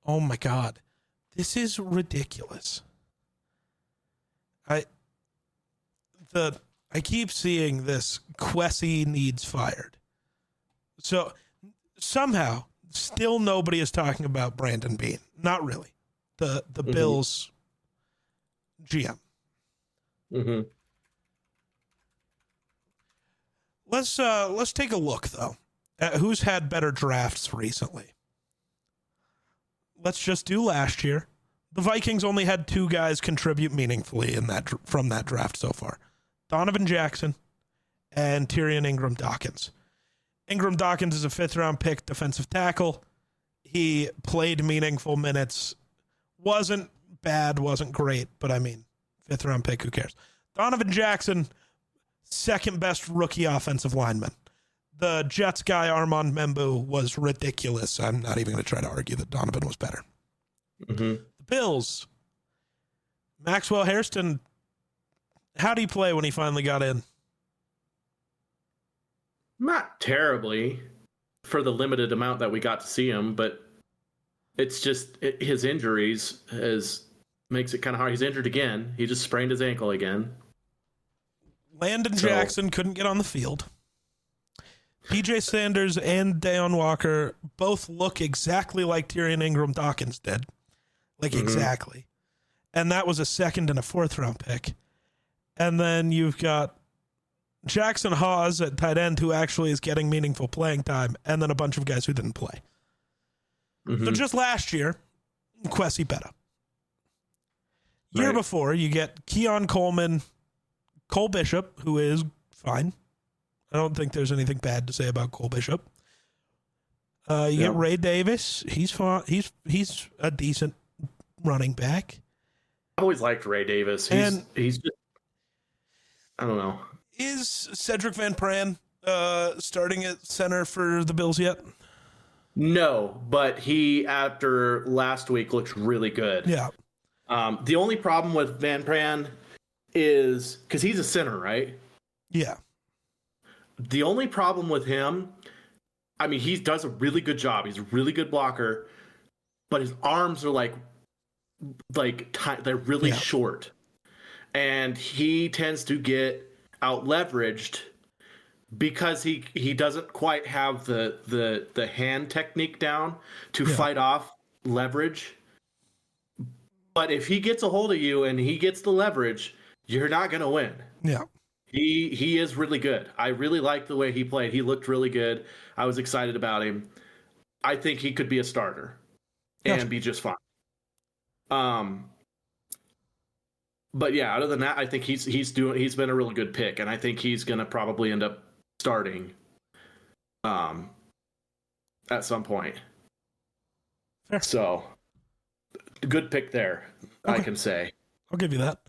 Oh my God. This is ridiculous. I keep seeing this Quessy needs fired. So somehow still nobody is talking about Brandon Bean. Not really. The Bills GM. Mm-hmm. Let's take a look though at who's had better drafts recently. Let's just do last year. The Vikings only had 2 guys contribute meaningfully from that draft so far. Donovan Jackson and Tyrion Ingram-Dawkins. Ingram-Dawkins is a 5th-round pick defensive tackle. He played meaningful minutes. Wasn't bad, wasn't great, but I mean, 5th-round pick, who cares? Donovan Jackson, 2nd-best rookie offensive lineman. The Jets guy, Armand Membu, was ridiculous. I'm not even going to try to argue that Donovan was better. Mm-hmm. The Bills, Maxwell Hairston, how'd he play when he finally got in? Not terribly for the limited amount that we got to see him, but it's just his injuries makes it kind of hard. He's injured again. He just sprained his ankle again. Landon Jackson couldn't get on the field. PJ Sanders and Deion Walker both look exactly like Tyrion Ingram-Dawkins did. Like, exactly. And that was a 2nd and a 4th-round pick. And then you've got Jackson Hawes at tight end, who actually is getting meaningful playing time, and then a bunch of guys who didn't play. So just last year, Quessy Betta. Year before, you get Keon Coleman, Cole Bishop, who is fine. I don't think there's anything bad to say about Cole Bishop. You get Ray Davis. He's fine. He's a decent running back. I always liked Ray Davis. He's just, I don't know. Is Cedric Van Pran starting at center for the Bills yet? No, but he, after last week, looks really good. Yeah. The only problem with Van Pran is, because he's a center, right? Yeah. The only problem with him, I mean, he does a really good job. He's a really good blocker, but his arms are they're really short. And he tends to get out leveraged because he doesn't quite have the hand technique down to fight off leverage. But if he gets a hold of you and he gets the leverage, you're not going to win. Yeah. He is really good. I really liked the way he played. He looked really good. I was excited about him. I think he could be a starter and be just fine. but yeah, other than that, I think he's been a really good pick, and I think he's gonna probably end up starting at some point. Fair. So good pick there, okay. I can say. I'll give you that.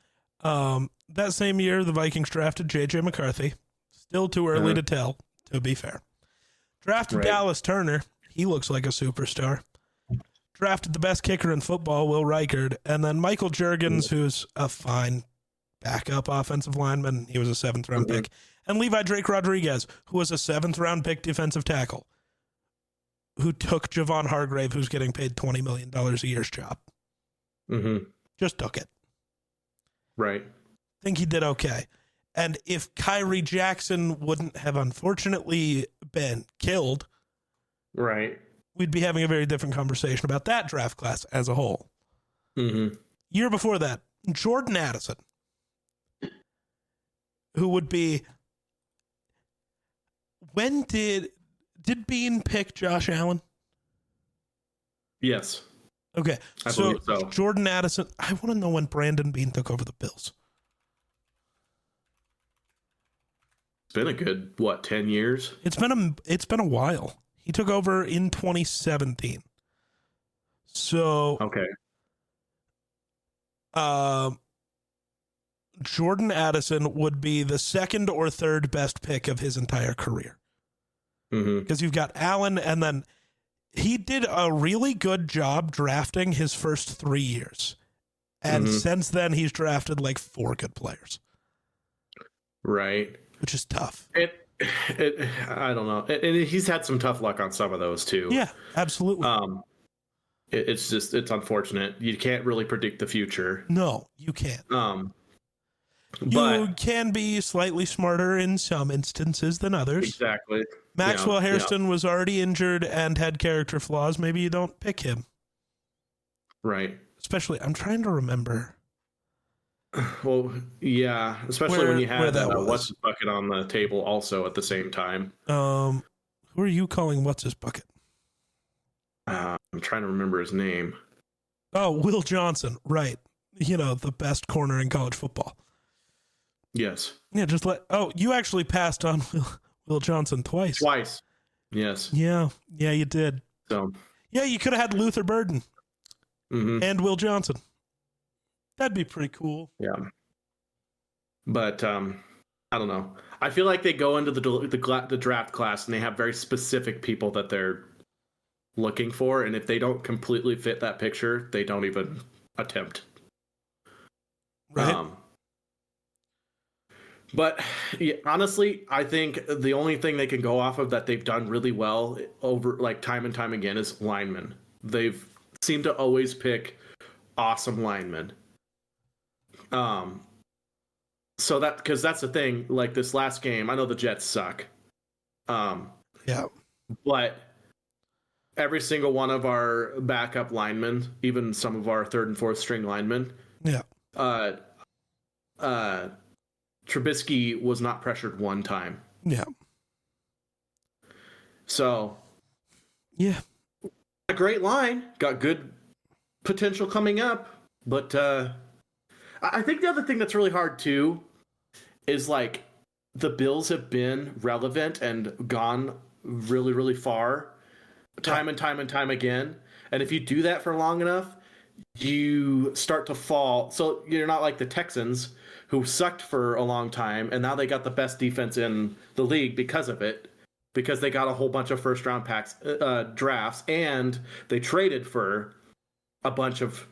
That same year, the Vikings drafted J.J. McCarthy. Still too early to tell, to be fair. Drafted Dallas Turner. He looks like a superstar. Drafted the best kicker in football, Will Reichard. And then Michael Juergens, who's a fine backup offensive lineman. He was a 7th-round pick. And Levi Drake Rodriguez, who was a 7th-round pick defensive tackle, who took Javon Hargrave, who's getting paid $20 million a year's job. Just took it. Right. Think he did okay. And if Kyrie Jackson wouldn't have unfortunately been killed, right, we'd be having a very different conversation about that draft class as a whole. Year before that, Jordan Addison, who would be... When did Bean pick Josh Allen? Yes. Okay, I believe so. Jordan Addison, I want to know when Brandon Bean took over the Bills. It's been a good, 10 years? It's been a while. He took over in 2017. So okay. Jordan Addison would be the 2nd or 3rd best pick of his entire career. Because you've got Allen, and then he did a really good job drafting his first 3 years. And since then, he's drafted like 4 good players. Right. Which is tough. I don't know. And he's had some tough luck on some of those too. Yeah, absolutely. It's unfortunate. You can't really predict the future. No, you can't. But you can be slightly smarter in some instances than others. Exactly. Maxwell Hairston was already injured and had character flaws. Maybe you don't pick him. Right. Especially, I'm trying to remember. Well, yeah, especially when you had what's his bucket on the table also at the same time. Who are you calling what's his bucket? I'm trying to remember his name. Oh, Will Johnson, right? You know, the best corner in college football. Yes. Yeah, you actually passed on Will Johnson twice. Twice. Yes. Yeah, you did. So. Yeah, you could have had Luther Burden and Will Johnson. That'd be pretty cool. Yeah. But I don't know. I feel like they go into the draft class and they have very specific people that they're looking for, and if they don't completely fit that picture, they don't even attempt. Right. But yeah, honestly, I think the only thing they can go off of that they've done really well over like time and time again is linemen. They've seemed to always pick awesome linemen. So because that's the thing, like this last game, I know the Jets suck. Yeah. But every single one of our backup linemen, even some of our 3rd and 4th string linemen, Trubisky was not pressured one time. Yeah. So, yeah, a great line, got good potential coming up, but I think the other thing that's really hard too is like the Bills have been relevant and gone really, really far time and time again. And if you do that for long enough, you start to fall. So you're not like the Texans who sucked for a long time, and now they got the best defense in the league because of it, because they got a whole bunch of first-round drafts, and they traded for a bunch of,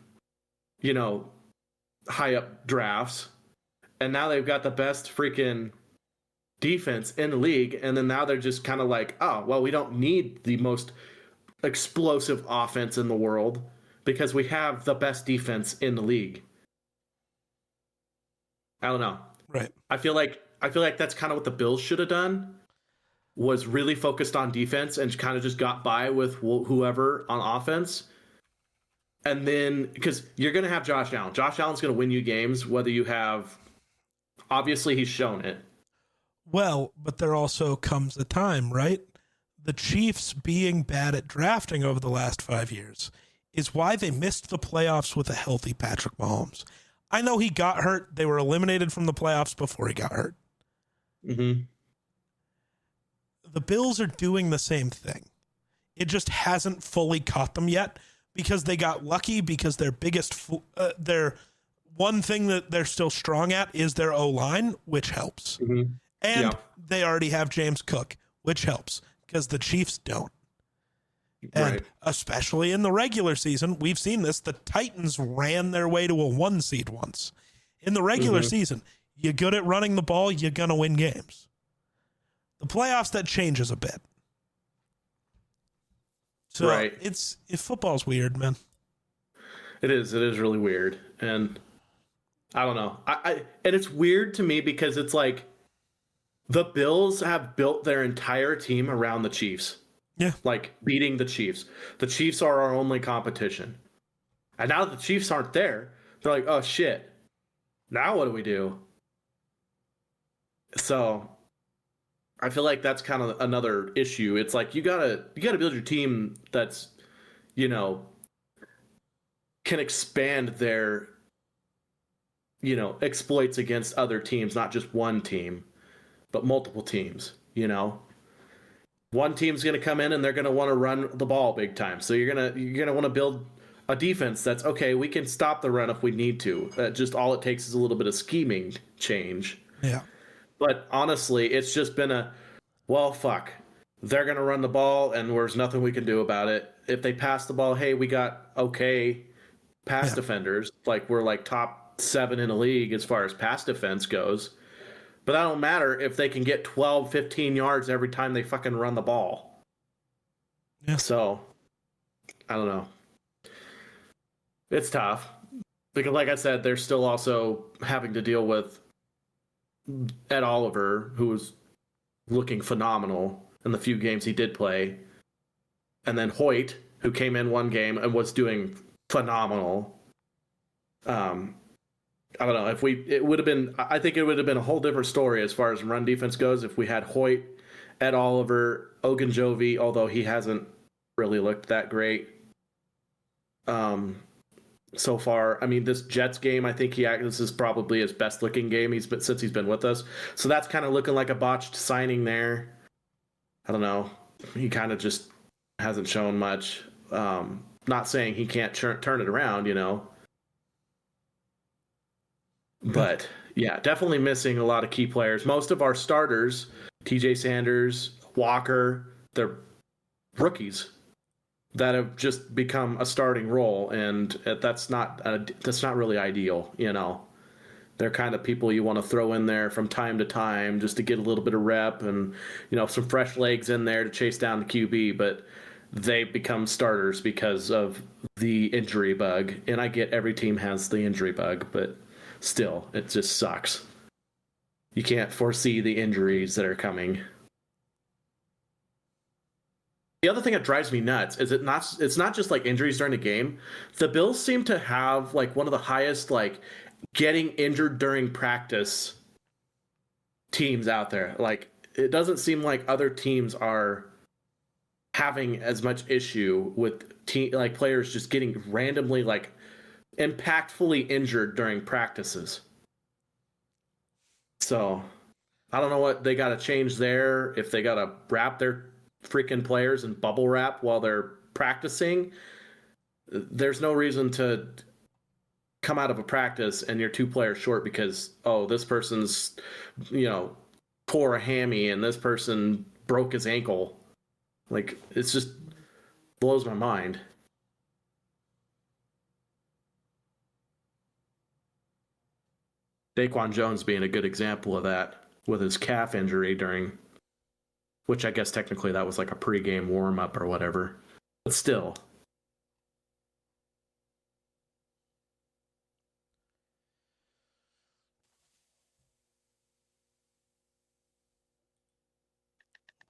high-up drafts, and now they've got the best freaking defense in the league, and then now they're just kind of like, oh, well, we don't need the most explosive offense in the world because we have the best defense in the league. I don't know. Right. I feel like that's kind of what the Bills should have done, was really focused on defense and kind of just got by with whoever on offense. And then, because you're going to have Josh Allen. Josh Allen's going to win you games, whether you have, obviously he's shown it. Well, but there also comes a time, right? The Chiefs being bad at drafting over the last 5 years is why they missed the playoffs with a healthy Patrick Mahomes. I know he got hurt. They were eliminated from the playoffs before he got hurt. Mm-hmm. The Bills are doing the same thing. It just hasn't fully caught them yet because they got lucky because their one thing that they're still strong at is their O-line, which helps. Mm-hmm. And they already have James Cook, which helps because the Chiefs don't. And especially in the regular season, we've seen this. The Titans ran their way to a 1 seed once. In the regular season, you're good at running the ball, you're going to win games. The playoffs, that changes a bit. So football's weird, man. It is really weird. And I don't know. And it's weird to me because it's like the Bills have built their entire team around the Chiefs. Yeah. Like beating the Chiefs. The Chiefs are our only competition. And now that the Chiefs aren't there, they're like, oh shit. Now what do we do? So I feel like that's kind of another issue. It's like you gotta build your team that's, you know, can expand their, you know, exploits against other teams, not just one team, but multiple teams, you know. One team's going to come in and they're going to want to run the ball big time. So you're going to want to build a defense that's okay. We can stop the run if we need to. Just all it takes is a little bit of scheming change. Yeah. But honestly, it's just been well, fuck. They're going to run the ball and there's nothing we can do about it. If they pass the ball, hey, we got okay pass defenders. Like we're like top 7 in the league as far as pass defense goes. But that don't matter if they can get 12, 15 yards every time they fucking run the ball. Yeah. So, I don't know. It's tough. Because like I said, they're still also having to deal with Ed Oliver, who was looking phenomenal in the few games he did play. And then Hoyt, who came in one game and was doing phenomenal. I don't know I think it would have been a whole different story as far as run defense goes if we had Hoyt, Ed Oliver, Ogunjobi, although he hasn't really looked that great so far. I mean, this Jets game, I think this is probably his best looking game since he's been with us. So that's kind of looking like a botched signing there. I don't know. He kind of just hasn't shown much. Not saying he can't turn it around, you know. But, yeah, definitely missing a lot of key players. Most of our starters, TJ Sanders, Walker, they're rookies that have just become a starting role, and that's not really ideal, you know. They're kind of people you want to throw in there from time to time just to get a little bit of rep and, you know, some fresh legs in there to chase down the QB, but they become starters because of the injury bug. And I get every team has the injury bug, but still, it just sucks. You can't foresee the injuries that are coming. The other thing that drives me nuts is it's not just like injuries during the game. The Bills seem to have like one of the highest like getting injured during practice teams out there. Like it doesn't seem like other teams are having as much issue with like players just getting randomly like impactfully injured during practices. So I don't know what they got to change there. If they got to wrap their freaking players in bubble wrap while they're practicing, there's no reason to come out of a practice and you're 2 players short because, oh, this person's, you know, tore a hammy and this person broke his ankle. Like, it's just blows my mind. Daquan Jones being a good example of that with his calf injury which I guess technically that was like a pregame warm-up or whatever. But still.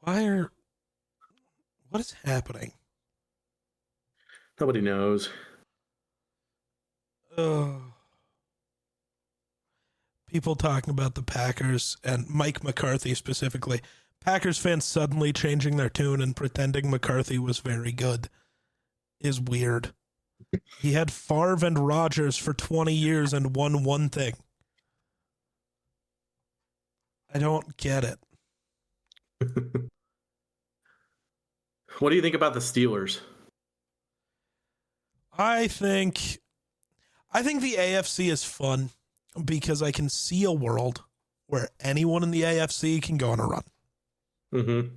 What is happening? Nobody knows. People talking about the Packers and Mike McCarthy specifically. Packers fans suddenly changing their tune and pretending McCarthy was very good is weird. He had Favre and Rodgers for 20 years and won one thing. I don't get it. What do you think about the Steelers? I think the AFC is fun because I can see a world where anyone in the AFC can go on a run. Mm-hmm.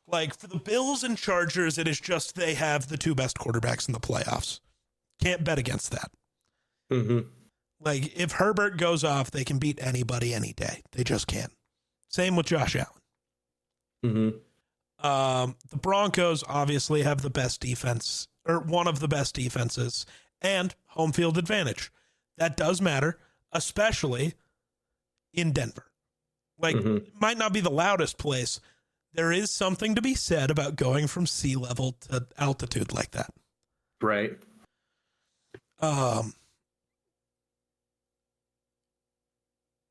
Like for the Bills and Chargers, it is just they have the two best quarterbacks in the playoffs. Can't bet against that. Mm-hmm. Like if Herbert goes off, they can beat anybody any day. They just can. Same with Josh Allen. Mm-hmm. The Broncos obviously have the best defense, or one of the best defenses, and home field advantage. That does matter, especially in Denver. Like, it might not be the loudest place. There is something to be said about going from sea level to altitude like that. Right.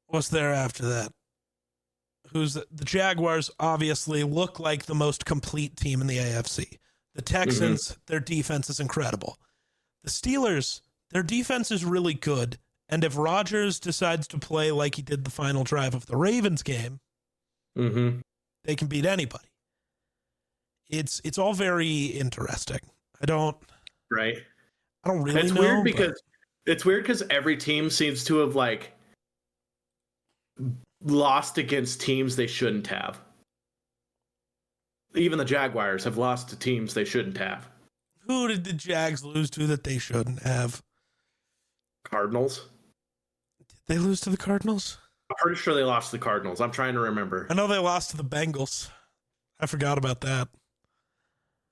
What's there after that? The Jaguars obviously look like the most complete team in the AFC. The Texans, their defense is incredible. The Steelers, their defense is really good. And if Rodgers decides to play like he did the final drive of the Ravens game, they can beat anybody. It's all very interesting. I don't really it's know. Weird because it's weird because every team seems to have like lost against teams they shouldn't have. Even the Jaguars have lost to teams they shouldn't have. Who did the Jags lose to that they shouldn't have? Cardinals. Did they lose to the Cardinals? I'm pretty sure they lost to the Cardinals. I'm trying to remember. I know they lost to the Bengals. I forgot about that.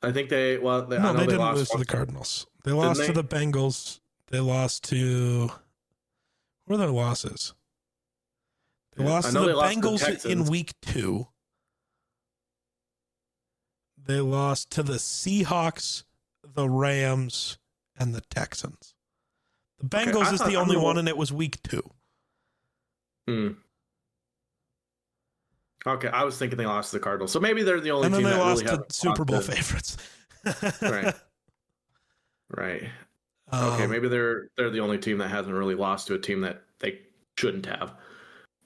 I think they didn't lose to the Cardinals. They lost to the Bengals. They lost to... What are their losses? They lost to the Bengals in week 2. They lost to the Seahawks, the Rams, and the Texans. The Bengals is the only one, and it was week 2. Okay, I was thinking they lost to the Cardinals. So maybe they're the only team that really have Super Bowl favorites. Right. Okay, maybe they're the only team that hasn't really lost to a team that they shouldn't have.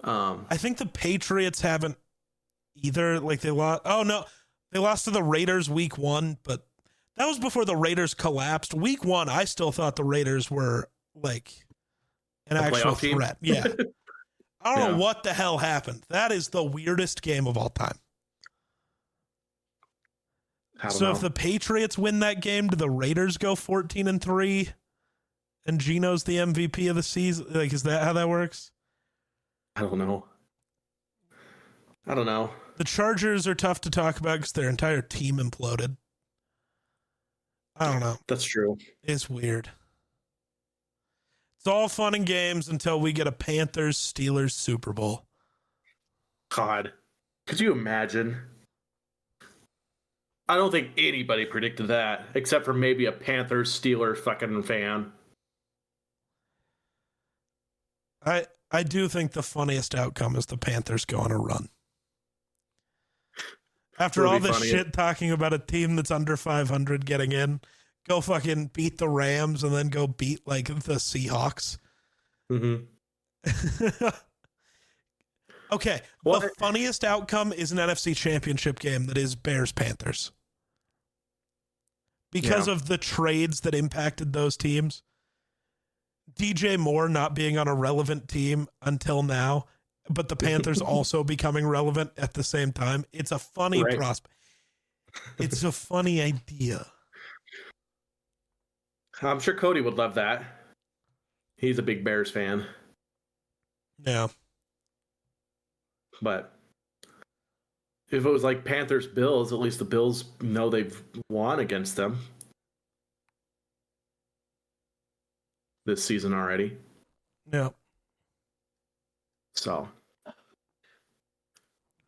I think the Patriots haven't either. Like they lost. Oh no, they lost to the Raiders week 1, but that was before the Raiders collapsed. Week 1, I still thought the Raiders were like an actual threat. Yeah. I don't know what the hell happened. That is the weirdest game of all time. So if the Patriots win that game, do the Raiders go 14-3 and Geno's the MVP of the season? Like, is that how that works? I don't know. The Chargers are tough to talk about because their entire team imploded. I don't know. That's true. It's weird. It's all fun and games until we get a Panthers-Steelers Super Bowl. God. Could you imagine? I don't think anybody predicted that, except for maybe a Panthers-Steelers fucking fan. I do think the funniest outcome is the Panthers go on a run. After all this shit talking about a team that's under 500 getting in, go fucking beat the Rams and then go beat like the Seahawks. Okay, the funniest outcome is an NFC Championship game that is Bears-Panthers. Because of the trades that impacted those teams. DJ Moore not being on a relevant team until now, but the Panthers also becoming relevant at the same time. It's a funny prospect. It's a funny idea. I'm sure Cody would love that. He's a big Bears fan. Yeah. But if it was like Panthers-Bills, at least the Bills know they've won against them this season already. Yeah. So,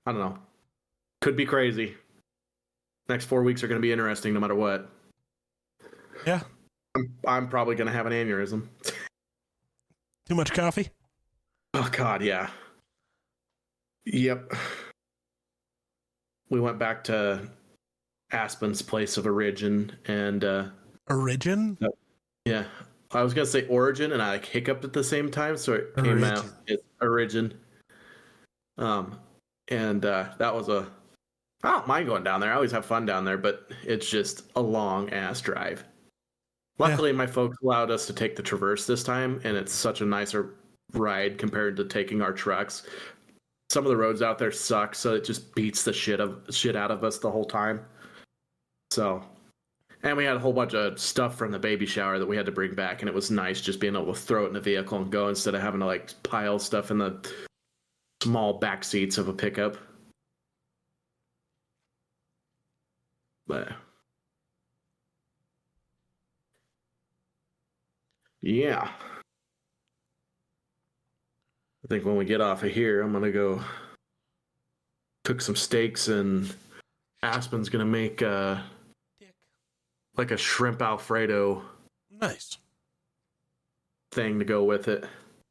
I don't know. Could be crazy. Next 4 weeks are going to be interesting no matter what. Yeah. I'm probably going to have an aneurysm. Too much coffee? Oh, God, yeah. Yep. We went back to Aspen's place of origin and... Origin? Yeah. I was gonna say Origin, and I like hiccuped at the same time, so it came out. Origin. It's Origin. And that was I don't mind going down there. I always have fun down there, but it's just a long ass drive. Luckily, my folks allowed us to take the Traverse this time, and it's such a nicer ride compared to taking our trucks. Some of the roads out there suck, so it just beats the shit out of us the whole time. So, and we had a whole bunch of stuff from the baby shower that we had to bring back, and it was nice just being able to throw it in the vehicle and go instead of having to like pile stuff in the small back seats of a pickup. But yeah, I think when we get off of here, I'm gonna go cook some steaks, and Aspen's gonna make like a shrimp Alfredo Nice thing to go with it,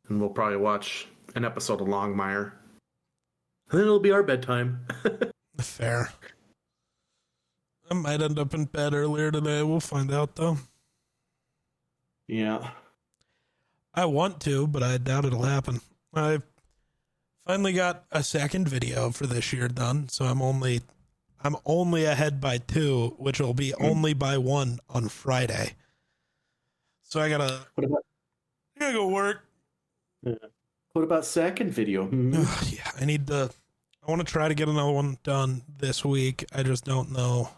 and we'll probably watch an episode of Longmire, and then it'll be our bedtime. Fair. I might end up in bed earlier today. We'll find out, though. Yeah. I want to, but I doubt it'll happen. I finally got a second video for this year done, so I'm only ahead by 2, which will be only by 1 on Friday. So I gotta go work. Yeah. What about second video? Yeah, I want to try to get another one done this week. I just don't know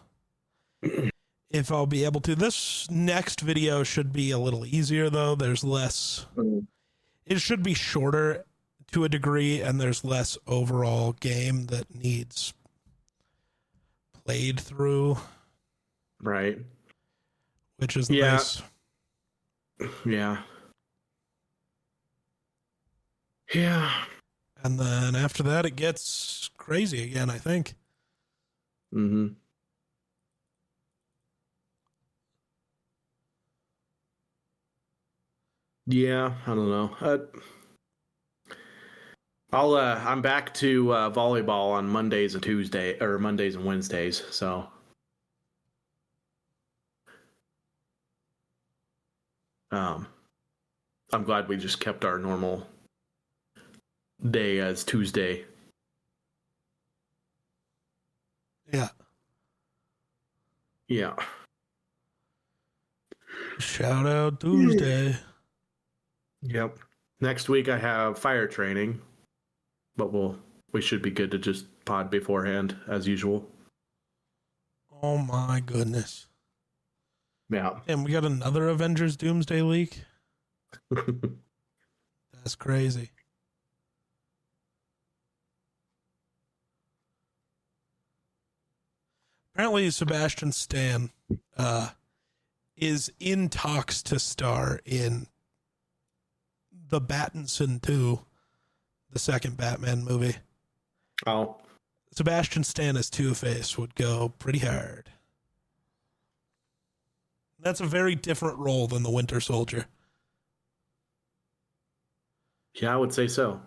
if I'll be able to. This next video should be a little easier, though. There's less. It should be shorter to a degree, and there's less overall game that needs played through. Right. Which is nice. Yeah. Yeah. And then after that, it gets crazy again, I think. Mm-hmm. Yeah, I don't know. I'm back to volleyball on Mondays and Wednesdays. So, I'm glad we just kept our normal day as Tuesday. Yeah. Yeah. Shout out Tuesday. Yep. Next week I have fire training, but we should be good to just pod beforehand as usual. Oh my goodness. Yeah. And we got another Avengers Doomsday leak. That's crazy. Apparently Sebastian Stan is in talks to star in the Battinson 2, the second Batman movie. Oh. Sebastian Stan as Two-Face would go pretty hard. That's a very different role than the Winter Soldier. Yeah, I would say so.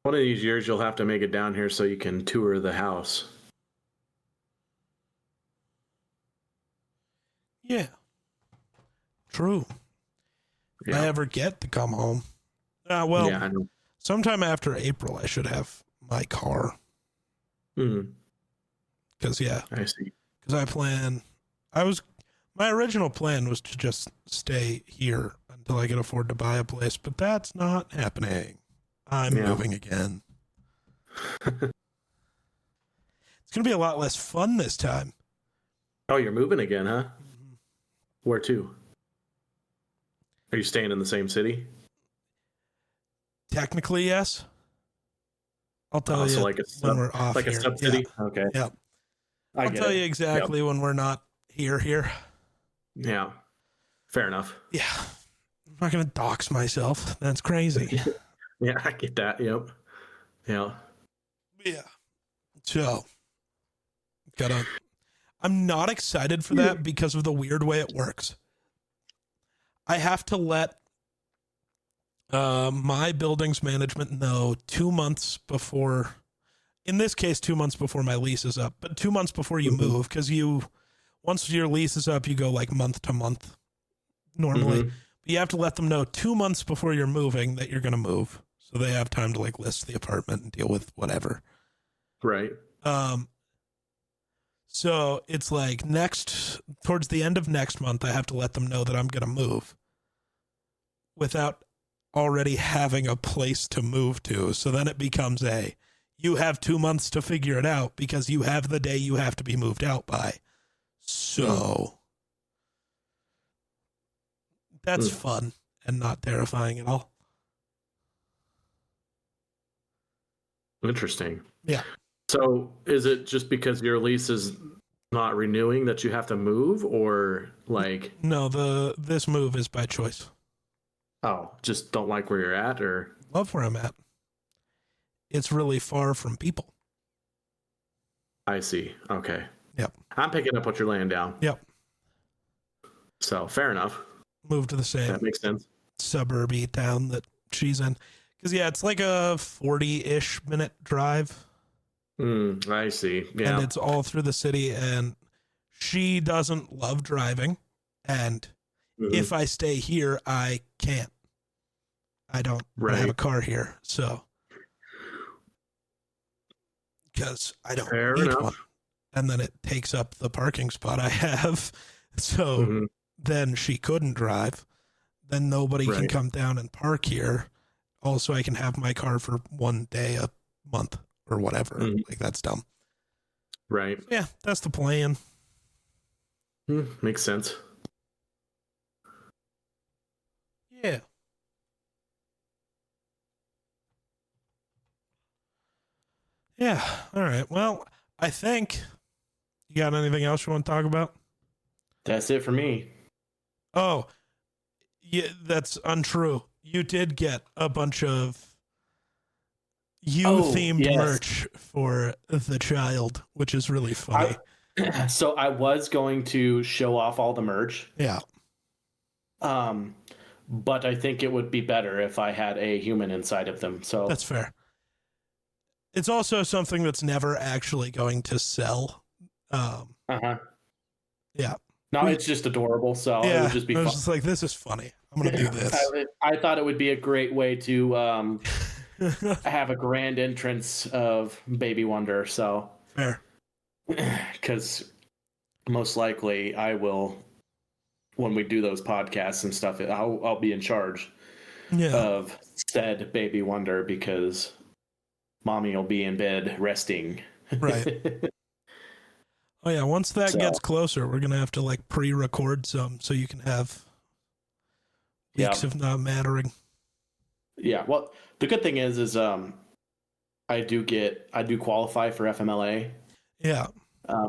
One of these years you'll have to make it down here so you can tour the house. Yeah. True. Yeah. If I ever get to come home. Well, yeah, I know. Sometime after April, I should have my car. Mm-hmm. Because, yeah. I see. Because my original plan was to just stay here until I could afford to buy a place, but that's not happening. I'm moving again. It's going to be a lot less fun this time. Oh, you're moving again, huh? Mm-hmm. Where to? Are you staying in the same city? Technically, yes. I'll tell you like when we're off like here. a sub-city? Yeah. Okay. Yeah. I'll tell you exactly when we're not here. Yeah. Fair enough. Yeah. I'm not going to dox myself. That's crazy. Yeah, I get that. Yep. Yeah. Yeah. So, I'm not excited for that because of the weird way it works. I have to let My buildings management, no, 2 months before, in this case, 2 months before my lease is up, but 2 months before you move, because once your lease is up, you go like month to month normally. But you have to let them know 2 months before you're moving that you're going to move. So they have time to like list the apartment and deal with whatever. Right. So it's like towards the end of next month, I have to let them know that I'm going to move without already having a place to move to. So then it becomes you have 2 months to figure it out because you have the day you have to be moved out by. So that's fun and not terrifying at all. Interesting. Yeah. So is it just because your lease is not renewing that you have to move, or like? No, this move is by choice. Oh, just don't like where you're at, or? Love where I'm at. It's really far from people. I see. Okay. Yep. I'm picking up what you're laying down. Yep. So fair enough. Move to the same. That makes sense. Suburby town that she's in. Because, yeah, it's like a 40-ish minute drive. I see. Yeah. And it's all through the city, and she doesn't love driving. And if I stay here, I can't. I don't have a car here, so. Because I don't need one. And then it takes up the parking spot I have. So then she couldn't drive. Then nobody can come down and park here. Also, I can have my car for 1 day a month or whatever. Like, that's dumb. Right. Yeah, that's the plan. Makes sense. Yeah. Yeah. All right. Well, I think you got anything else you want to talk about? That's it for me. Oh, yeah, that's untrue. You did get a bunch of you-themed merch for the child, which is really funny. So I was going to show off all the merch. Yeah. But I think it would be better if I had a human inside of them. So that's fair. It's also something that's never actually going to sell. Yeah. No, it's just adorable. So it would just be I was fun. just like, this is funny. I'm going to do this. I thought it would be a great way to have a grand entrance of Baby Wunder. So fair. Because most likely I will, when we do those podcasts and stuff, I'll be in charge of said Baby Wunder because mommy will be in bed resting. Right. Oh yeah, once that gets closer, we're gonna have to like pre-record some so you can have weeks of not mattering. Yeah, well, the good thing is I do qualify for FMLA. Yeah.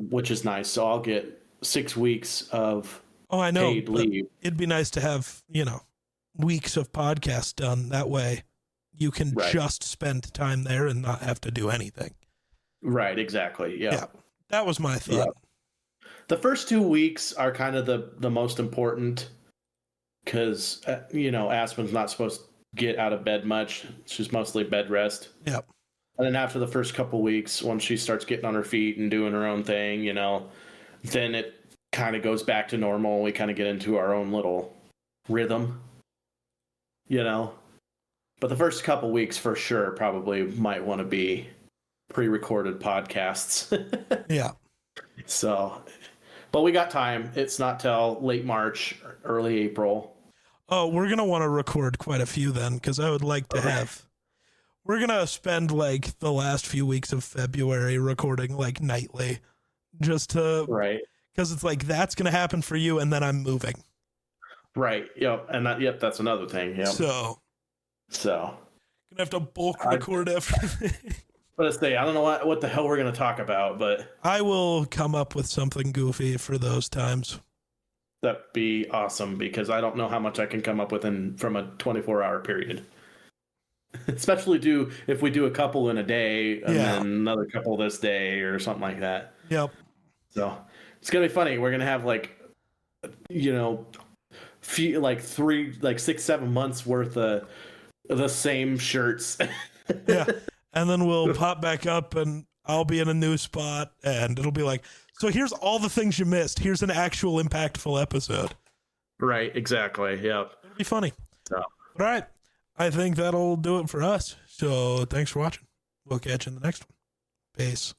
Which is nice. So I'll get 6 weeks of paid leave. It'd be nice to have, weeks of podcasts done. That way you can just spend time there and not have to do anything. Right, exactly. Yeah. That was my thought. Yeah. The first 2 weeks are kind of the most important because, Aspen's not supposed to get out of bed much. She's mostly bed rest. Yep. And then after the first couple weeks, once she starts getting on her feet and doing her own thing, then it kind of goes back to normal. We kind of get into our own little rhythm, But the first couple weeks, for sure, probably might want to be pre-recorded podcasts. Yeah. So, but we got time. It's not till late March, early April. Oh, we're going to want to record quite a few then, because I would like to have... We're going to spend like the last few weeks of February recording like nightly just to, because it's like, that's going to happen for you. And then I'm moving. Right. Yep. And that's another thing. Yep. So gonna have to bulk record everything. Let's say, I don't know what the hell we're going to talk about, but I will come up with something goofy for those times. That'd be awesome because I don't know how much I can come up with from a 24-hour period. Especially if we do a couple in a day and then another couple this day or something like that. Yep. So it's gonna be funny. We're gonna have 6-7 months worth of the same shirts. Yeah. And then we'll pop back up and I'll be in a new spot and it'll be like, so here's all the things you missed. Here's an actual impactful episode. Right, exactly. Yep. It'll be funny. So. All right. I think that'll do it for us. So thanks for watching. We'll catch you in the next one. Peace.